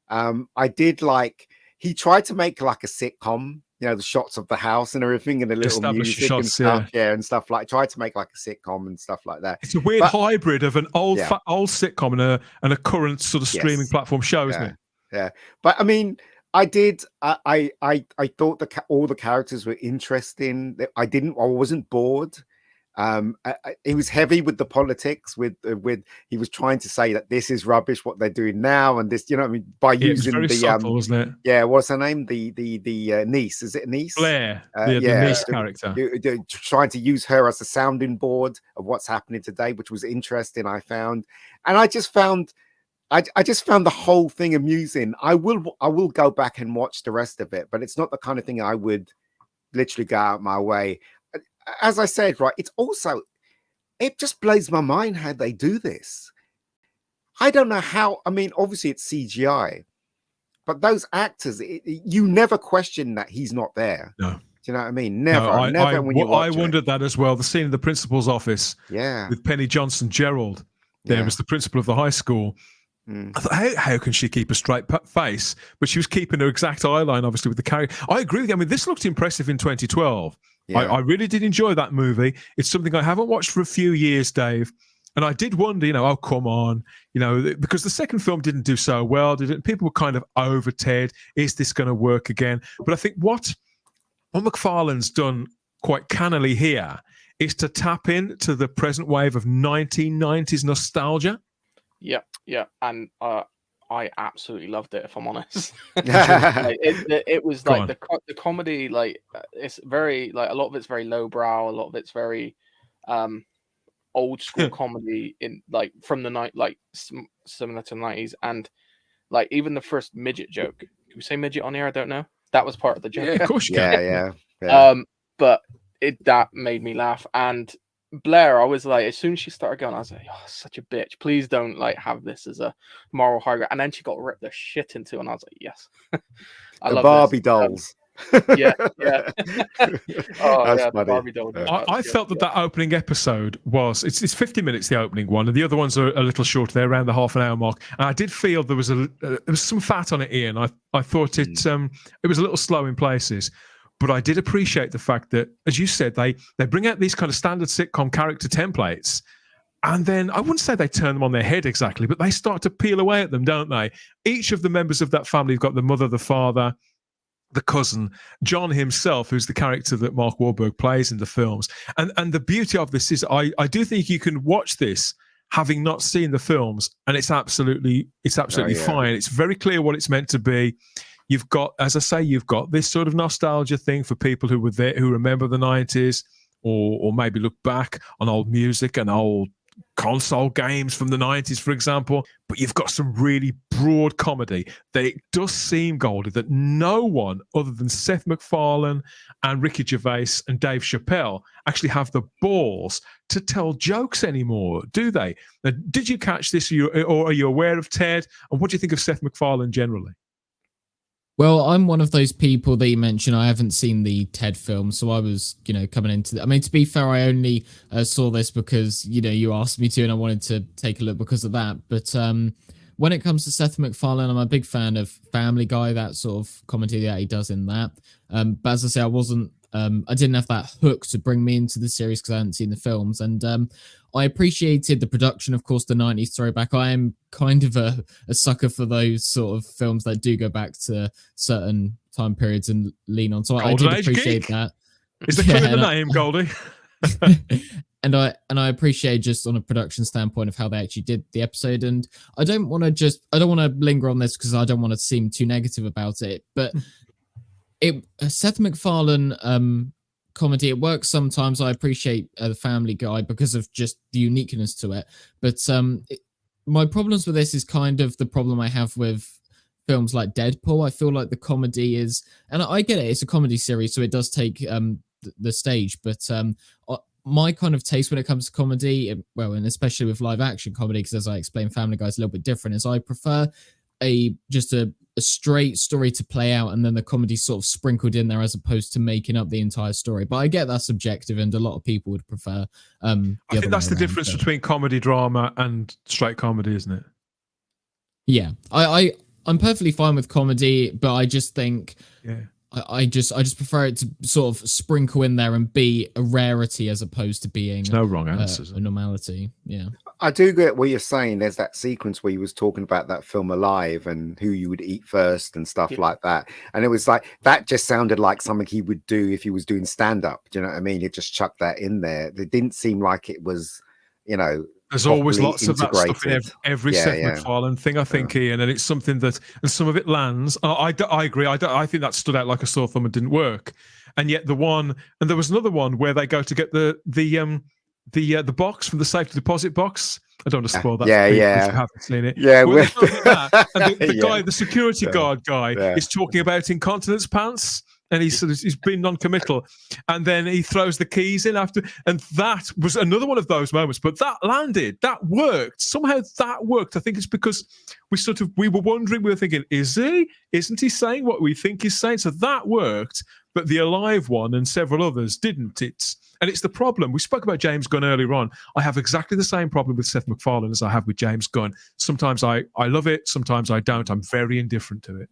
I did like, he tried to make like a sitcom, you know, the shots of the house and everything, and the little music shots, and stuff, and stuff like. Tried to make like a sitcom and stuff like that. It's a weird hybrid of an old sitcom and a current sort of streaming platform show, isn't it? Yeah, but I mean, I thought all the characters were interesting. I wasn't bored. He was heavy with the politics. With he was trying to say that this is rubbish what they're doing now, and this, you know what I mean, by using very subtle, wasn't it? Yeah, what's her name? The niece, is it niece? Blair, the niece character. Trying to use her as a sounding board of what's happening today, which was interesting, I found, and I just found the whole thing amusing. I will go back and watch the rest of it, but it's not the kind of thing I would literally go out my way. As I said, right, it just blows my mind how they do this. I don't know how. I mean, obviously it's CGI, but those actors, you never question that he's not there. No. Do you know what I mean? Never. Never. I wondered that as well. The scene in the principal's office, with Penny Johnson Gerald. There was the principal of the high school. I thought, how can she keep a straight face? But she was keeping her exact eye line, obviously, with the character. I agree with you. I mean, this looked impressive in 2012. Yeah. I really did enjoy that movie. It's something I haven't watched for a few years, Dave. And I did wonder, oh, come on, because the second film didn't do so well, did it? People were kind of over Ted. Is this going to work again? But I think what McFarlane's done quite cannily here is to tap into the present wave of 1990s nostalgia. Yeah, and I absolutely loved it. If I'm honest, it was like the comedy, like it's very like a lot of it's very lowbrow, a lot of it's very old school comedy in like from the night, like similar to the 90s, and like even the first midget joke. Can we say midget on here? I don't know. That was part of the joke. Yeah, of course you can. Yeah. But that made me laugh. And Blair, I was like, as soon as she started going, I was like, oh, such a bitch. Please don't like have this as a moral high ground. And then she got ripped the shit into, and I was like, yes. I the love Barbie this. dolls. Yeah. That's funny. Barbie doll. I felt that opening episode it's 50 minutes, the opening one, and the other ones are a little shorter. They're around the half an hour mark. And I did feel there was some fat on it, Ian. I thought it was a little slow in places. But I did appreciate the fact that, as you said, they bring out these kind of standard sitcom character templates, and then I wouldn't say they turn them on their head exactly, but they start to peel away at them, don't they? Each of the members of that family have got the mother, the father, the cousin, John himself, who's the character that Mark Wahlberg plays in the films. And the beauty of this is I do think you can watch this having not seen the films, and it's absolutely fine. It's very clear what it's meant to be. You've got, as I say, you've got this sort of nostalgia thing for people who were there, who remember the 90s, or maybe look back on old music and old console games from the 90s, for example. But you've got some really broad comedy that it does seem, Goldie, that no one other than Seth MacFarlane and Ricky Gervais and Dave Chappelle actually have the balls to tell jokes anymore, do they? Now, did you catch this, or are you aware of Ted? And what do you think of Seth MacFarlane generally? Well, I'm one of those people that you mentioned. I haven't seen the Ted film, so I was, coming into. I mean, to be fair, I only saw this because you asked me to, and I wanted to take a look because of that. But when it comes to Seth MacFarlane, I'm a big fan of Family Guy, that sort of comedy that he does in that. But as I say, I didn't have that hook to bring me into the series because I hadn't seen the films, and I appreciated the production, of course, the 90s throwback. I am kind of a sucker for those sort of films that do go back to certain time periods and lean on. So Golden I did appreciate Geek. that. Is the clue in the name, Goldie? And I appreciate just on a production standpoint of how they actually did the episode. And I don't want to linger on this because I don't want to seem too negative about it. But Seth MacFarlane comedy, it works sometimes. I appreciate the Family Guy because of just the uniqueness to it. But my problems with this is kind of the problem I have with films like Deadpool. I feel like the comedy is, and I get it, it's a comedy series, so it does take the stage. But my kind of taste when it comes to comedy, and especially with live action comedy, because as I explained, Family Guy is a little bit different, is I prefer just a straight story to play out, and then the comedy sort of sprinkled in there as opposed to making up the entire story. But I get that's subjective, and a lot of people would prefer I think that's the difference between comedy drama and straight comedy, isn't it? Yeah, I'm perfectly fine with comedy, but I just think I just prefer it to sort of sprinkle in there and be a rarity as opposed to being no wrong answers. A normality. Yeah, I do get what you're saying. There's that sequence where he was talking about that film Alive and who you would eat first and stuff like that. And it was like, that just sounded like something he would do if he was doing stand-up. Do you know what I mean? He just chucked that in there. It didn't seem like it was, there's always lots of that stuff in every Seth MacFarlane thing, I think, Ian, and it's something that, and some of it lands. I agree. I think that stood out like a sore thumb and didn't work. And yet and there was another one where they go to get the box from the safety deposit box. I don't want to spoil that. If you haven't seen it. Yeah, and the guy, the security guard guy, is talking about incontinence pants. And he's been non-committal, and then he throws the keys in after, and that was another one of those moments. But that landed, that worked somehow. That worked. I think it's because we were wondering, we were thinking, isn't he saying what we think he's saying? So that worked. but the Alive one and several others didn't. It's the problem. We spoke about James Gunn earlier on. I have exactly the same problem with Seth MacFarlane as I have with James Gunn. Sometimes I love it, sometimes I don't. I'm very indifferent to it.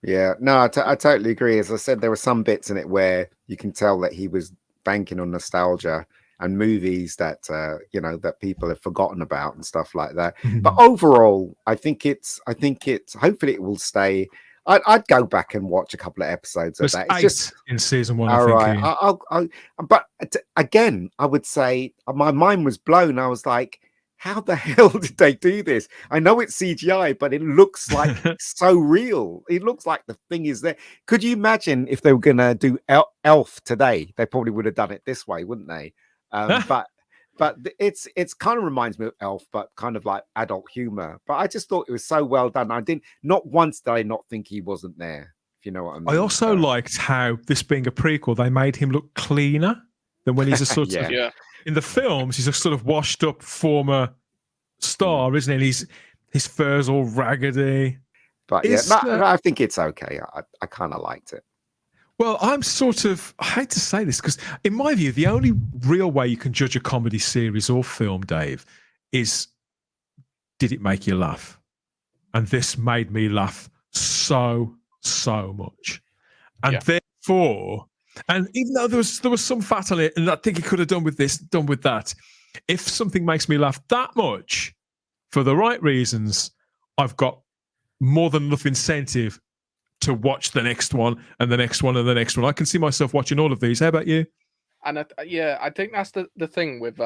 Yeah, no, I totally agree. As I said, there were some bits in it where you can tell that he was banking on nostalgia and movies that that people have forgotten about and stuff like that. But overall, I think it's hopefully it will stay. I'd go back and watch a couple of episodes of that. It's just in season 1. all right. Ian. But again, I would say my mind was blown. I was like, how the hell did they do this? I know it's CGI, but it looks like so real. It looks like the thing is there. Could you imagine if they were going to do Elf today? They probably would have done it this way, wouldn't they? But it's kind of reminds me of Elf, but kind of like adult humor. But I just thought it was so well done. Not once did I not think he wasn't there, if you know what I mean. I also liked how, this being a prequel, they made him look cleaner than when he's a sort of... Yeah. In the films, he's a sort of washed up former star, isn't he? And his fur's all raggedy. But I think it's okay. I kind of liked it. Well, I hate to say this, because in my view, the only real way you can judge a comedy series or film, Dave, is, did it make you laugh? And this made me laugh so much. And therefore... And even though there was some fat on it, and I think he could have done with this, done with that, if something makes me laugh that much for the right reasons, I've got more than enough incentive to watch the next one and the next one and the next one. I can see myself watching all of these. How about you? And I think that's the thing with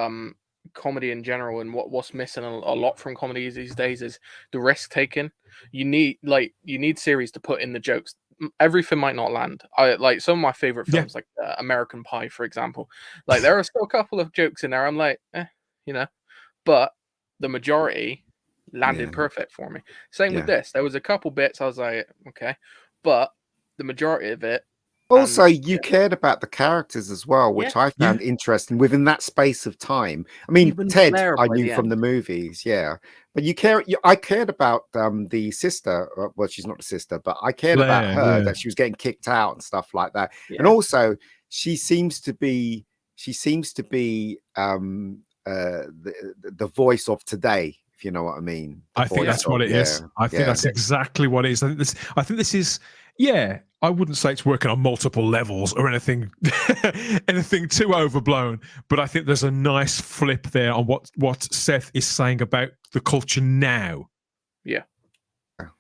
comedy in general, and what's missing a lot from comedies these days is the risk taking. You need series to put in the jokes. Everything might not land. I like some of my favorite films, like American Pie, for example. Like there are still a couple of jokes in there. I'm like, but the majority landed perfect for me. Same with this. There was a couple bits I was like, okay, but the majority of it. Also, you cared about the characters as well, which I found interesting within that space of time. I mean, even Ted, I knew from the movies, but I cared about the sister. Well, she's not the sister, but I cared about her, that she was getting kicked out and stuff like that. And also, she seems to be the voice of today, if you know what I mean. I think that's what it is. I think that's exactly what it is. I think this is. Yeah, I wouldn't say it's working on multiple levels or anything too overblown, but I think there's a nice flip there on what Seth is saying about the culture now. Yeah,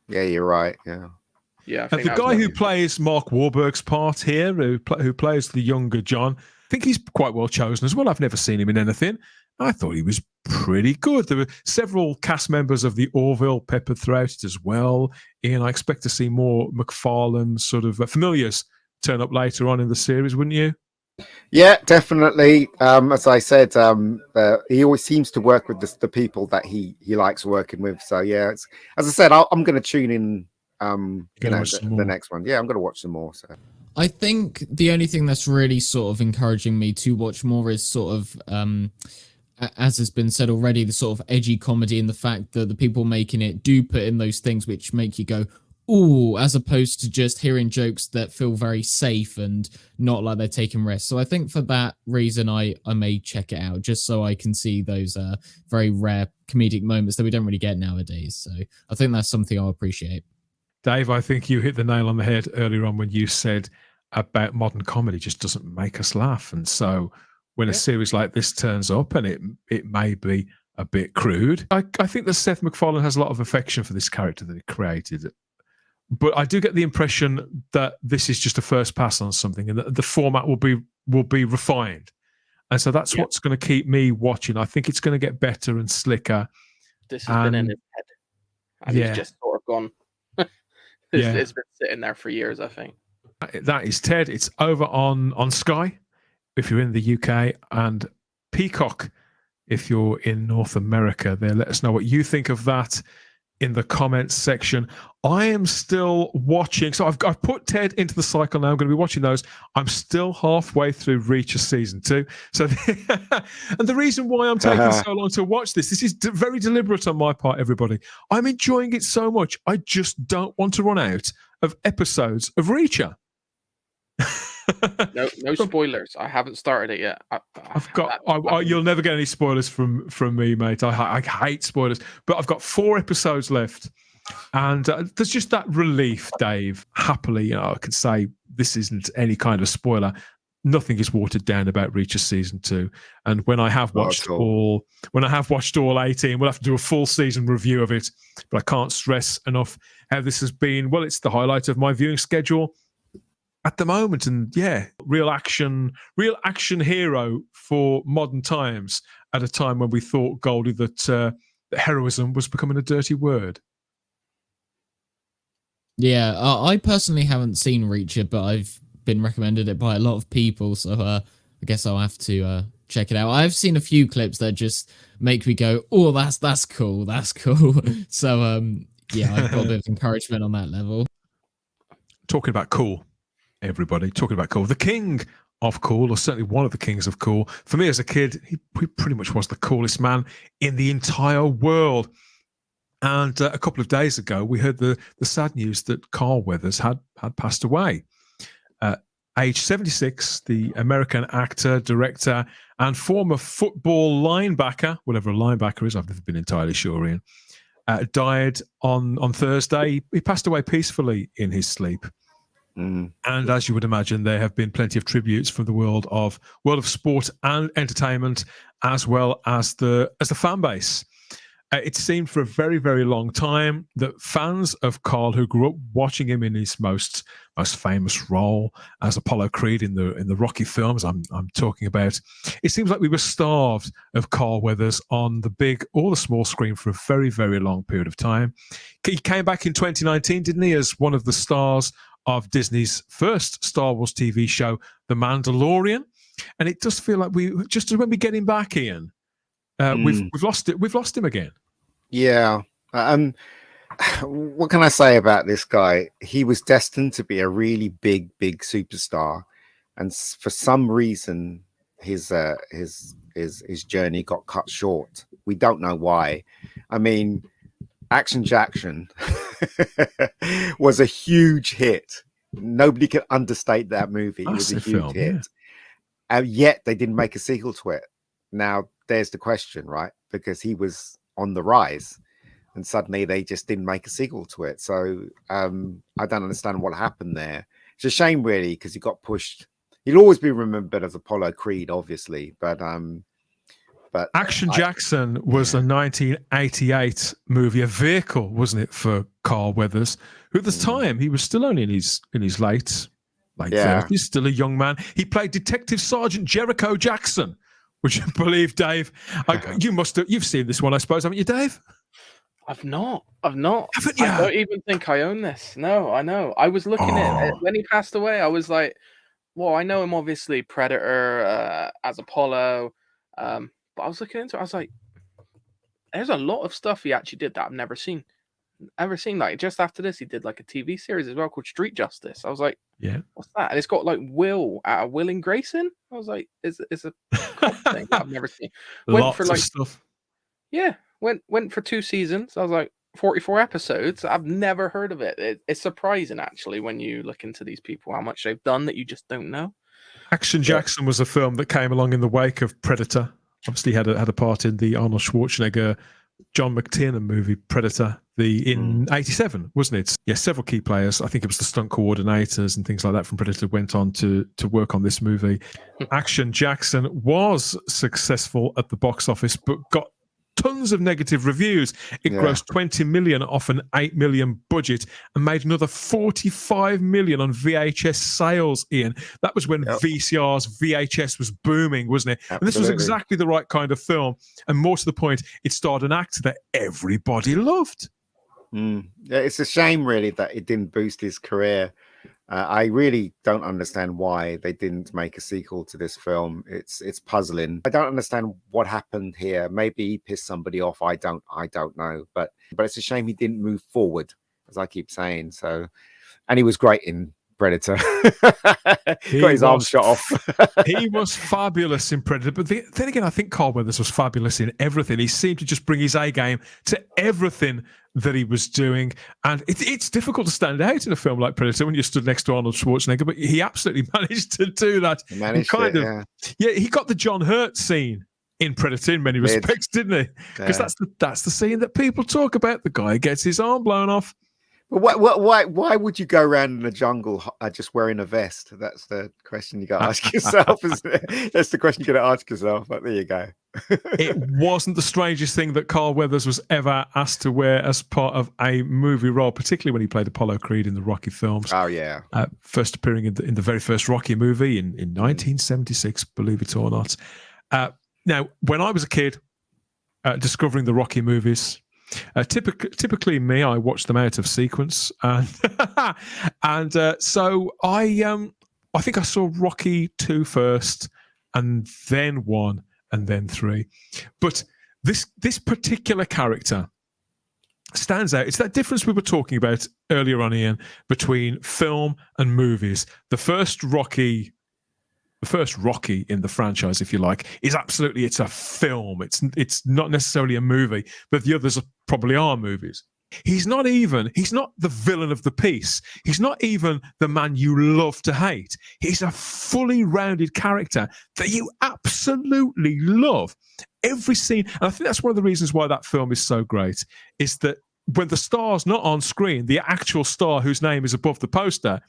you're right. Yeah. And the guy who plays Mark Wahlberg's part here, who plays the younger John, I think he's quite well chosen as well. I've never seen him in anything. I thought he was pretty good. There were several cast members of the Orville peppered throughout it as well. Ian, I expect to see more MacFarlane sort of familiars turn up later on in the series, wouldn't you? Yeah, definitely. As I said, he always seems to work with the people that he likes working with. So yeah, as I said, I'm going to tune in. The next one. Yeah, I'm going to watch some more. So I think the only thing that's really sort of encouraging me to watch more is sort of as has been said already, the sort of edgy comedy and the fact that the people making it do put in those things which make you go, ooh, as opposed to just hearing jokes that feel very safe and not like they're taking risks. So I think for that reason, I may check it out just so I can see those very rare comedic moments that we don't really get nowadays. So I think that's something I'll appreciate. Dave, I think you hit the nail on the head earlier on when you said about modern comedy just doesn't make us laugh. And so when a series like this turns up, and it may be a bit crude, I think that Seth MacFarlane has a lot of affection for this character that he created. But I do get the impression that this is just a first pass on something, and that the format will be refined. And so that's what's going to keep me watching. I think it's going to get better and slicker. This has been in his head. And he's just sort of gone. It's been sitting there for years, I think. That is Ted. It's over on Sky if you're in the UK, and Peacock if you're in North America. There, let us know what you think of that in the comments section. I am still watching. So I've put Ted into the cycle now. I'm going to be watching those. I'm still halfway through Reacher season 2. So, and the reason why I'm taking so long to watch this is very deliberate on my part, everybody. I'm enjoying it so much. I just don't want to run out of episodes of Reacher. No spoilers. I haven't started it yet. You'll never get any spoilers from me, mate. I hate spoilers, but I've got 4 episodes left, and there's just that relief, Dave. Happily, I can say this isn't any kind of spoiler. Nothing is watered down about Reacher season 2, and when I have watched all 18, we'll have to do a full season review of it. But I can't stress enough how this has been. Well, it's the highlight of my viewing schedule at the moment, and real action hero for modern times at a time when we thought, Goldie, that heroism was becoming a dirty word. Yeah, I personally haven't seen Reacher, but I've been recommended it by a lot of people, so I guess I'll have to check it out. I've seen a few clips that just make me go, "Oh, that's cool, that's cool." So I've got a bit of encouragement on that level. Talking about cool, everybody, talking about cool. The king of cool, or certainly one of the kings of cool, for me as a kid, he pretty much was the coolest man in the entire world. And a couple of days ago, we heard the sad news that Carl Weathers had passed away. Age 76, the American actor, director, and former football linebacker, whatever a linebacker is, I've never been entirely sure, Ian, died on Thursday. He passed away peacefully in his sleep. And as you would imagine, there have been plenty of tributes from the world of sport and entertainment, as well as the fan base. It seemed for a very, very long time that fans of Carl, who grew up watching him in his most famous role as Apollo Creed in the Rocky films, I'm talking about, it seems like we were starved of Carl Weathers on the big or the small screen for a very, very long period of time. He came back in 2019, didn't he, as one of the stars of Disney's first Star Wars TV show, The Mandalorian. And it does feel like just when we get him back, Ian, we've lost it. We've lost him again. Yeah. What can I say about this guy? He was destined to be a really big superstar, and for some reason, his journey got cut short. We don't know why. I mean, Action Jackson was a huge hit. Nobody can understate that movie. It was a huge hit. Yeah. And yet they didn't make a sequel to it. Now, there's the question, right? Because he was on the rise, and suddenly they just didn't make a sequel to it. So I don't understand what happened there. It's a shame, really, because he got pushed. He'll always be remembered as Apollo Creed, obviously, but Action Jackson was a 1988 movie, a vehicle, wasn't it, for Carl Weathers, who at the time he was still only in his late 30s, still a young man. He played Detective Sergeant Jericho Jackson. Would you believe, Dave? You've seen this one, I suppose, haven't you, Dave? I've not. Haven't you? I don't even think I own this. No, I know. I was looking at it when he passed away. I was like, well, I know him obviously Predator as Apollo, but I was looking into it. I was like, there's a lot of stuff he actually did that I've never seen. Like just after this, he did like a TV series as well called Street Justice. I was like, yeah, what's that? And it's got like Will and Grayson. I was like, it's a thing that I've never seen. Lots of stuff. Yeah, went for 2 seasons. I was like, 44 episodes. I've never heard of it. It's surprising actually when you look into these people how much they've done that you just don't know. Action Jackson was a film that came along in the wake of Predator. Obviously had a part in the Arnold Schwarzenegger, John McTiernan movie Predator, in 87, wasn't it? Yeah, several key players. I think it was the stunt coordinators and things like that from Predator went on to work on this movie. Action Jackson was successful at the box office, but got tons of negative reviews. It grossed 20 million off an 8 million budget and made another 45 million on VHS sales, Ian. That was when VHS was booming, wasn't it? Absolutely. And this was exactly the right kind of film. And more to the point, it starred an actor that everybody loved. Yeah, it's a shame, really, that it didn't boost his career. I really don't understand why they didn't make a sequel to this film. It's puzzling. I don't understand what happened here. Maybe he pissed somebody off. I don't know. But it's a shame he didn't move forward, as I keep saying. So, and he was great in Predator. Got his arm shot off. He was fabulous in Predator. But then again, I think Carl Weathers was fabulous in everything. He seemed to just bring his A game to everything that he was doing. And it's difficult to stand out in a film like Predator when you're stood next to Arnold Schwarzenegger, but he absolutely managed to do that. He managed Yeah, he got the John Hurt scene in Predator in many respects, didn't he? Because that's the scene that people talk about. The guy gets his arm blown off. But why would you go around in the jungle just wearing a vest? That's the question you got to ask yourself. Isn't it? That's the question you got to ask yourself. But there you go. It wasn't the strangest thing that Carl Weathers was ever asked to wear as part of a movie role, particularly when he played Apollo Creed in the Rocky films. Oh yeah, first appearing in the very first Rocky movie in 1976, believe it or not. Now, when I was a kid, discovering the Rocky movies. Typically me, I watch them out of sequence, and so I think I saw Rocky 2 first, and then 1, and then 3. But this particular character stands out. It's that difference we were talking about earlier on, Ian, between film and movies. The first Rocky in the franchise, if you like, is absolutely, it's a film. It's not necessarily a movie, but the others probably are movies. He's not the villain of the piece. He's not even the man you love to hate. He's a fully rounded character that you absolutely love. Every scene, and I think that's one of the reasons why that film is so great, is that when the star's not on screen, the actual star whose name is above the poster,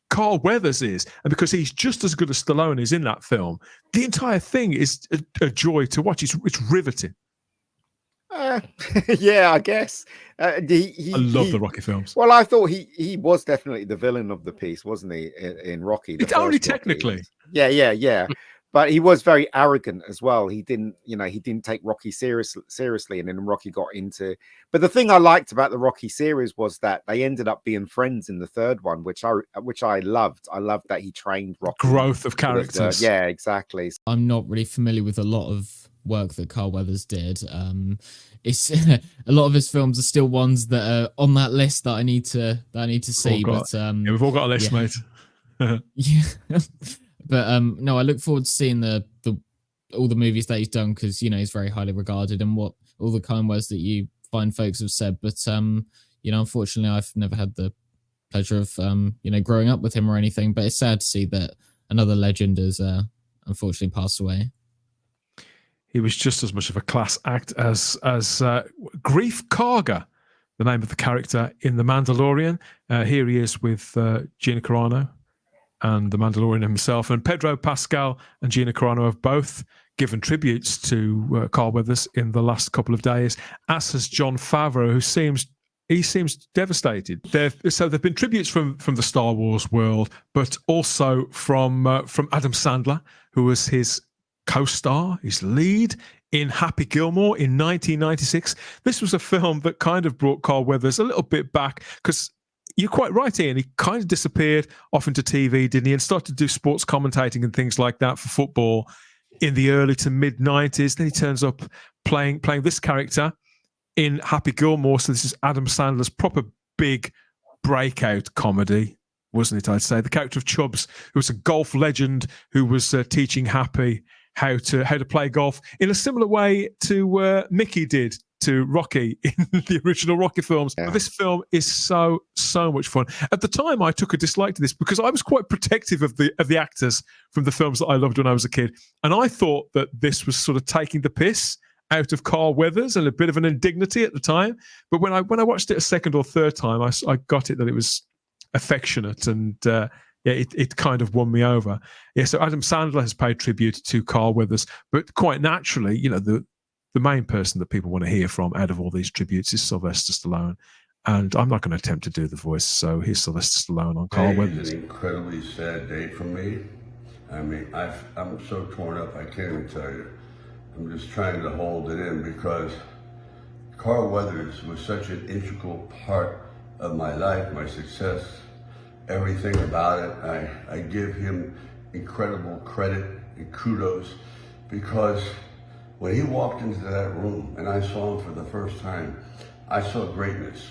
Carl Weathers is, and because he's just as good as Stallone is in that film, the entire thing is a joy to watch. It's riveting. Yeah, I guess. I love the Rocky films. Well, I thought he was definitely the villain of the piece, wasn't he? In Rocky, it's only technically. Rocky. Yeah. But he was very arrogant as well. He didn't take Rocky seriously, and then Rocky got into. But the thing I liked about the Rocky series was that they ended up being friends in the third one, which I loved. I loved that he trained Rocky. Growth of characters. Yeah, exactly. I'm not really familiar with a lot of work that Carl Weathers did. It's a lot of his films are still ones that are on that list that I need to see. We've all got a list, mate. Yeah. But no, I look forward to seeing all the movies that he's done, because he's very highly regarded, and what all the kind words that you fine folks have said. But unfortunately, I've never had the pleasure of growing up with him or anything. But it's sad to see that another legend has unfortunately passed away. He was just as much of a class act as Grief Karga, the name of the character in The Mandalorian. Here he is with Gina Carano and The Mandalorian himself. And Pedro Pascal and Gina Carano have both given tributes to Carl Weathers in the last couple of days, as has Jon Favreau, who seems devastated. There've been tributes from the Star Wars world, but also from Adam Sandler, who was his co-star, his lead in Happy Gilmore in 1996. This was a film that kind of brought Carl Weathers a little bit back, because you're quite right, Ian. He kind of disappeared off into TV, didn't he? And started to do sports commentating and things like that for football in the early to mid 90s. Then he turns up playing this character in Happy Gilmore. So this is Adam Sandler's proper big breakout comedy, wasn't it? I'd say the character of Chubbs, who was a golf legend, who was teaching Happy how to play golf in a similar way to Mickey did to Rocky in the original Rocky films. Yeah. This film is so much fun. At the time, I took a dislike to this because I was quite protective of the actors from the films that I loved when I was a kid, and I thought that this was sort of taking the piss out of Carl Weathers and a bit of an indignity at the time. But when I watched it a second or third time, I got it that it was affectionate, and it kind of won me over. Yeah, so Adam Sandler has paid tribute to Carl Weathers, but quite naturally, the main person that people want to hear from out of all these tributes is Sylvester Stallone. And I'm not going to attempt to do the voice, so here's Sylvester Stallone on Carl Weathers. It's an incredibly sad day for me. I mean, I'm so torn up, I can't even tell you. I'm just trying to hold it in, because Carl Weathers was such an integral part of my life, my success, everything about it. I give him incredible credit and kudos, because when he walked into that room and I saw him for the first time, I saw greatness,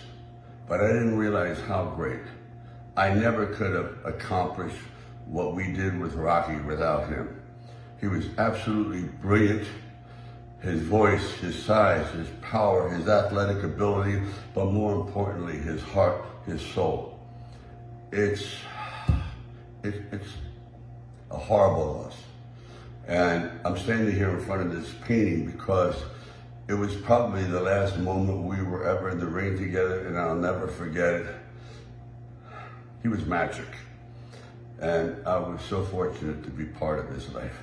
but I didn't realize how great. I never could have accomplished what we did with Rocky without him. He was absolutely brilliant, his voice, his size, his power, his athletic ability, but more importantly, his heart, his soul. It's a horrible loss. And I'm standing here in front of this painting because it was probably the last moment we were ever in the ring together, and I'll never forget it. He was magic. And I was so fortunate to be part of his life.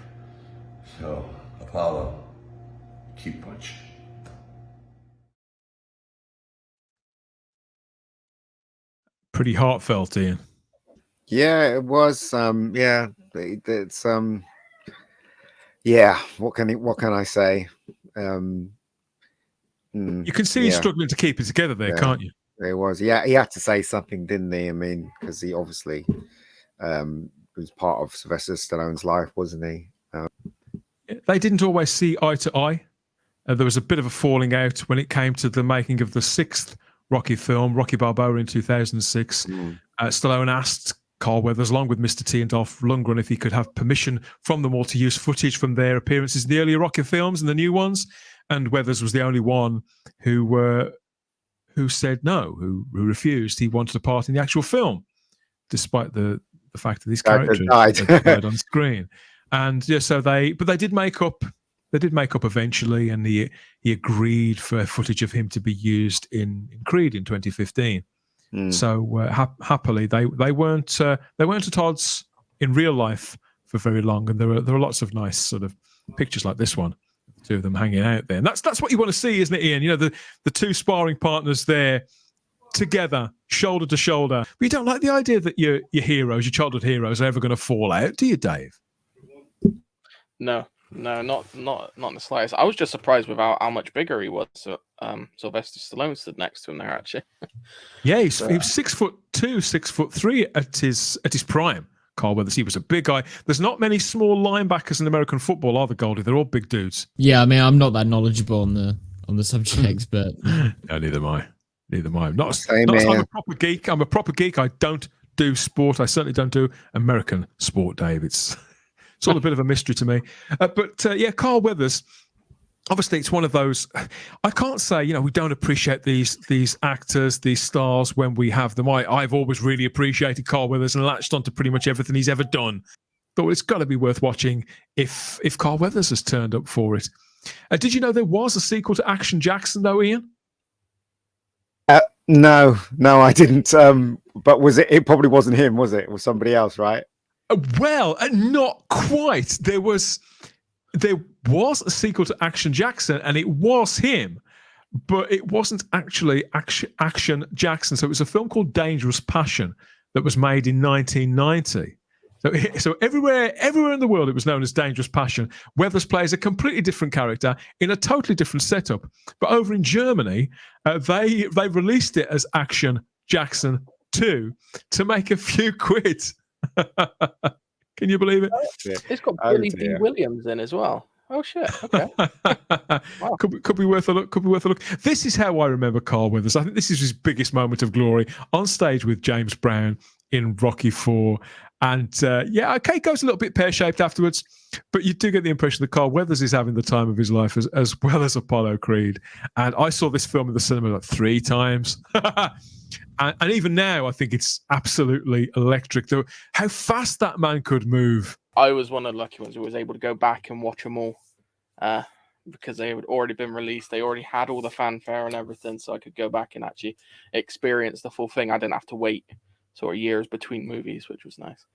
So, Apollo, keep punching. Pretty heartfelt, Ian. Yeah, it was. Yeah, it's yeah. What can I say? You can see he's struggling to keep it together there, can't you? It was. Yeah, he had to say something, didn't he? I mean, because he obviously was part of Sylvester Stallone's life, wasn't he? They didn't always see eye to eye. There was a bit of a falling out when it came to the making of the 6th Rocky film, Rocky Balboa, in 2006. Stallone asked Carl Weathers, along with Mr. T and Dolph Lundgren, if he could have permission from them all to use footage from their appearances in the earlier Rocky films and the new ones. And Weathers was the only one who said no, who refused. He wanted a part in the actual film, despite the fact that his character died on screen. And yeah, so they did make up. They did make up eventually, and he agreed for footage of him to be used in Creed in 2015. So happily, they weren't at odds in real life for very long, and there are lots of nice sort of pictures like this one, two of them hanging out there, and that's what you want to see, isn't it, Ian? You know, the two sparring partners there together, shoulder to shoulder. But you don't like the idea that your heroes, your childhood heroes, are ever going to fall out, do you, Dave? No, not in the slightest. I was just surprised with how much bigger he was. So, Sylvester Stallone stood next to him there, actually. Yeah, he was 6'2", 6'3" at his prime. Carl Weathers, he was a big guy. There's not many small linebackers in American football, are there, Goldie? They're all big dudes. Yeah, I mean, I'm not that knowledgeable on the subject, but no, neither am I. I'm a proper geek. I'm a proper geek. I don't do sport. I certainly don't do American sport, Dave. It's all a bit of a mystery to me. But Carl Weathers, obviously it's one of those, I can't say, we don't appreciate these actors, these stars when we have them. I've always really appreciated Carl Weathers and latched onto pretty much everything he's ever done. Thought it's got to be worth watching if Carl Weathers has turned up for it. Did you know there was a sequel to Action Jackson, though, Ian? No, I didn't. But was it? It probably wasn't him, was it? It was somebody else, right? Well, not quite. There was a sequel to Action Jackson, and it was him, but it wasn't actually Action Jackson. So it was a film called Dangerous Passion that was made in 1990. So everywhere in the world, it was known as Dangerous Passion. Weathers plays a completely different character in a totally different setup. But over in Germany, they released it as Action Jackson 2 to make a few quid. Can you believe it? It's got Billy D. Williams in as well. Oh shit! Okay, wow. Could be worth a look. This is how I remember Carl Weathers. I think this is his biggest moment of glory on stage with James Brown in Rocky IV. And it goes a little bit pear-shaped afterwards, but you do get the impression that Carl Weathers is having the time of his life as well as Apollo Creed. And I saw this film in the cinema like 3 times. And even now, I think it's absolutely electric. Though, how fast that man could move. I was one of the lucky ones who was able to go back and watch them all because they had already been released. They already had all the fanfare and everything, so I could go back and actually experience the full thing. I didn't have to wait sort of years between movies, which was nice.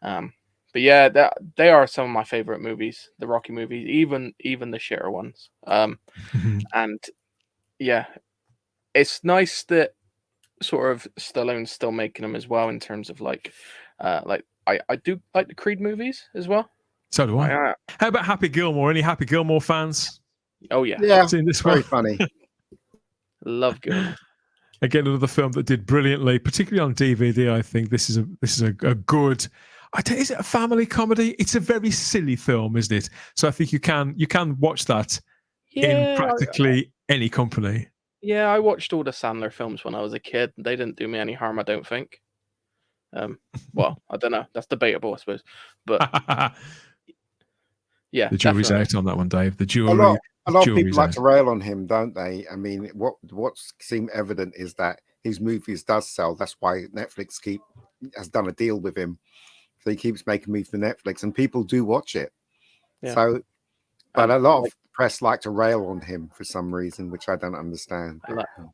But yeah, they are some of my favorite movies, the Rocky movies, even the shitter ones. And yeah, it's nice that sort of Stallone's still making them as well in terms of like I do like the Creed movies as well. So do I. How about Happy Gilmore? Any Happy Gilmore fans? Oh yeah, yeah, seen this very one? Funny. Love Gilmore. Again, another film that did brilliantly, particularly on DVD. I think this is a good. Is it a family comedy? It's a very silly film, isn't it? So I think you can watch that in practically any company. Yeah, I watched all the Sandler films when I was a kid. They didn't do me any harm, I don't think. Well, I don't know. That's debatable, I suppose. But yeah, the jury's definitely out on that one, Dave. The jury A lot of people jury's like out. to rail on him, don't they? I mean, what seemed evident is that his movies does sell. That's why Netflix has done a deal with him. So he keeps making movies for Netflix, and people do watch it. Yeah. So, but a lot like, of press like to rail on him for some reason, which I don't understand.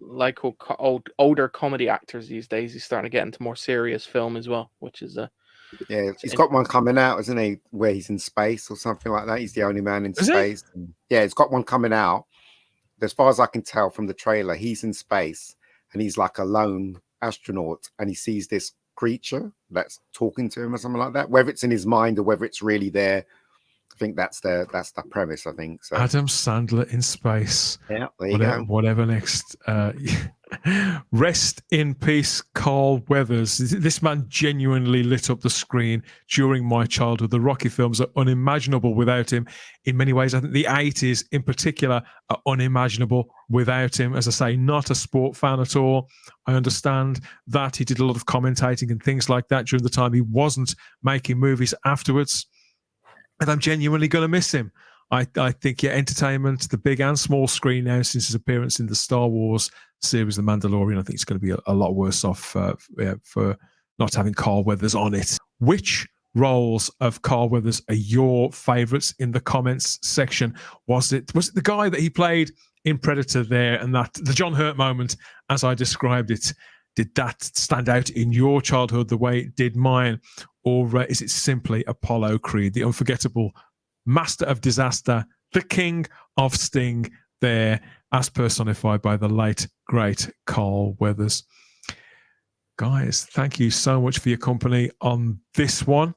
like older comedy actors these days, he's starting to get into more serious film as well, which is Yeah, he's got one coming out, isn't he? Where he's in space or something like that. He's the only man in space. Yeah, he's got one coming out. As far as I can tell from the trailer, he's in space and he's like a lone astronaut, and he sees this creature that's talking to him or something like that. Whether it's in his mind or whether it's really there, I think that's the premise. I think so. Adam Sandler in space. Yeah, there you go. Whatever next. Rest in peace, Carl Weathers. This man genuinely lit up the screen during my childhood. The Rocky films are unimaginable without him. In many ways, I think the 80s in particular are unimaginable without him. As I say, not a sport fan at all. I understand that he did a lot of commentating and things like that during the time he wasn't making movies afterwards. And I'm genuinely going to miss him. I think, entertainment, the big and small screen now, since his appearance in the Star Wars series, The Mandalorian, I think it's going to be a lot worse off for not having Carl Weathers on it. Which roles of Carl Weathers are your favourites in the comments section? Was it the guy that he played in Predator there, and that the John Hurt moment, as I described it, did that stand out in your childhood the way it did mine? Or is it simply Apollo Creed, the unforgettable master of disaster, the king of sting there, as personified by the late, great Carl Weathers? Guys, thank you so much for your company on this one.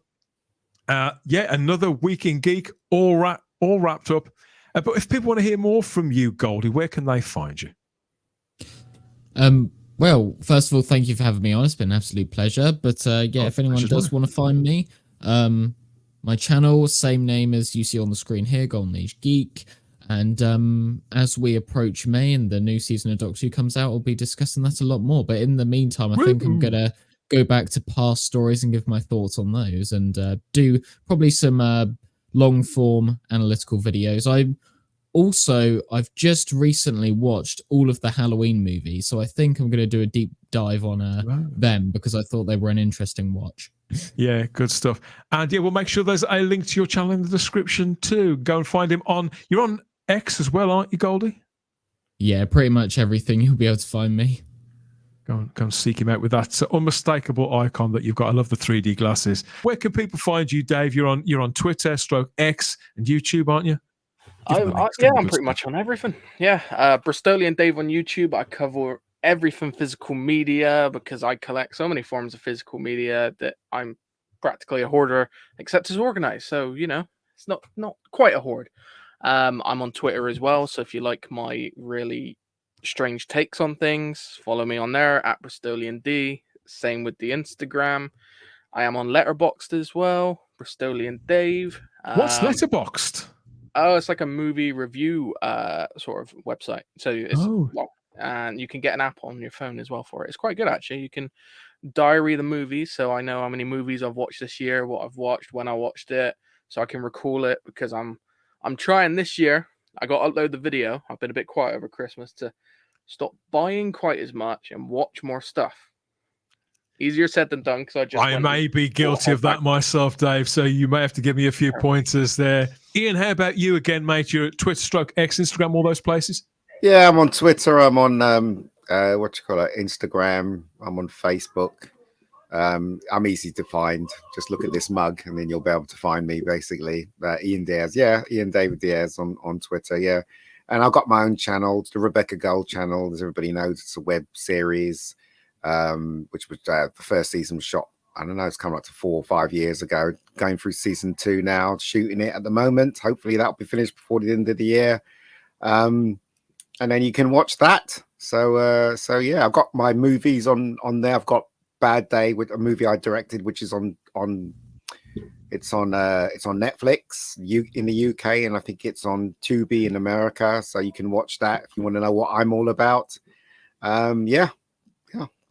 Another Week in Geek, all wrapped up. But if people want to hear more from you, Goldie, where can they find you? Well, first of all, thank you for having me on. It's been an absolute pleasure. But if anyone does want to find me, my channel, same name as you see on the screen here, Golden Age Geek. And as we approach May and the new season of Doctor Who comes out, I'll be discussing that a lot more. But in the meantime, I think I'm going to go back to past stories and give my thoughts on those, and do probably some long-form analytical videos. I've just recently watched all of the Halloween movies, so I think I'm going to do a deep dive on them, because I thought they were an interesting watch. Yeah, good stuff. And we'll make sure there's a link to your channel in the description too. Go and find him you're on X as well, aren't you, Goldie? Yeah, pretty much everything. You'll be able to find me. Go and seek him out with that unmistakable icon that you've got. I love the 3D glasses. Where can people find you, Dave? You're on Twitter, /X, and YouTube, aren't you? I'm pretty much on everything. Yeah, Bristolian Dave on YouTube. I cover everything physical media because I collect so many forms of physical media that I'm practically a hoarder, except it's organized. So, it's not quite a hoard. I'm on Twitter as well. So if you like my really strange takes on things, follow me on there at Bristolian D. Same with the Instagram. I am on Letterboxd as well, Bristolian Dave. What's Letterboxd? Oh, it's like a movie review sort of website. So and you can get an app on your phone as well for it. It's quite good, actually. You can diary the movies, so I know how many movies I've watched this year, what I've watched, when I watched it, so I can recall it, because I'm trying this year. I got to upload the video. I've been a bit quiet over Christmas to stop buying quite as much and watch more stuff. Easier said than done, because I may be guilty of that myself, Dave, so you may have to give me a few pointers there. Ian, how about you again, mate? You're at Twitter, /X, Instagram, all those places? Yeah, I'm on Twitter. I'm on Instagram. I'm on Facebook. I'm easy to find. Just look at this mug, and then you'll be able to find me. Basically, Ian Diaz. Yeah, Ian David Diaz on Twitter. Yeah, and I've got my own channel, the Rebecca Gold channel. As everybody knows, it's a web series, which was the first season was shot. I don't know, it's coming up to 4 or 5 years ago. Going through season 2 now, shooting it at the moment. Hopefully that'll be finished before the end of the year. And then you can watch that. So yeah, I've got my movies on there. I've got Bad Day, with a movie I directed, which is on Netflix in the UK, and I think it's on Tubi in America. So you can watch that if you want to know what I'm all about. Yeah,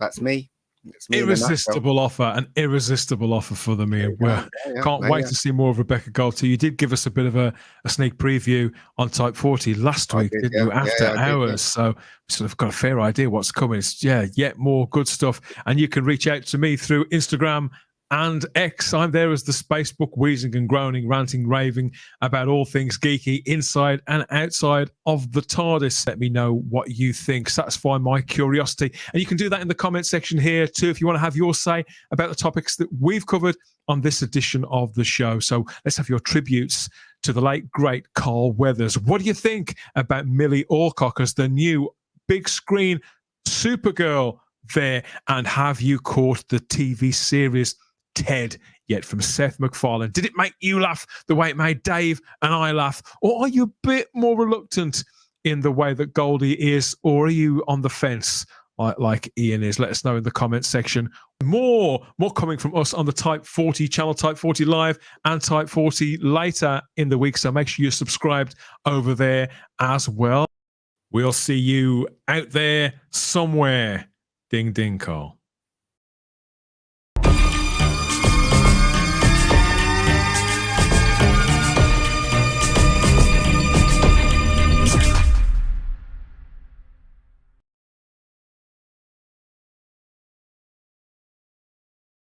that's me. It's me in a nutshell. An irresistible offer for them, Ian. Can't There wait you to see more of Rebecca Golty. You did give us a bit of a sneak preview on Type 40 last week, didn't you? After hours. So sort of got a fair idea what's coming. It's yet more good stuff. And you can reach out to me through Instagram and X. I'm there as the Spacebook, wheezing and groaning, ranting, raving about all things geeky inside and outside of the TARDIS. Let me know what you think. Satisfy my curiosity. And you can do that in the comment section here too if you want to have your say about the topics that we've covered on this edition of the show. So let's have your tributes to the late, great Carl Weathers. What do you think about Millie Alcock as the new big screen Supergirl there? And have you caught the TV series Ted yet from Seth MacFarlane? Did it make you laugh the way it made Dave and I laugh? Or are you a bit more reluctant in the way that Goldie is? Or are you on the fence like Ian is? Let us know in the comment section. More coming from us on the Type 40 channel, Type 40 Live and Type 40 later in the week. So make sure you're subscribed over there as well. We'll see you out there somewhere. Ding, ding, Carl.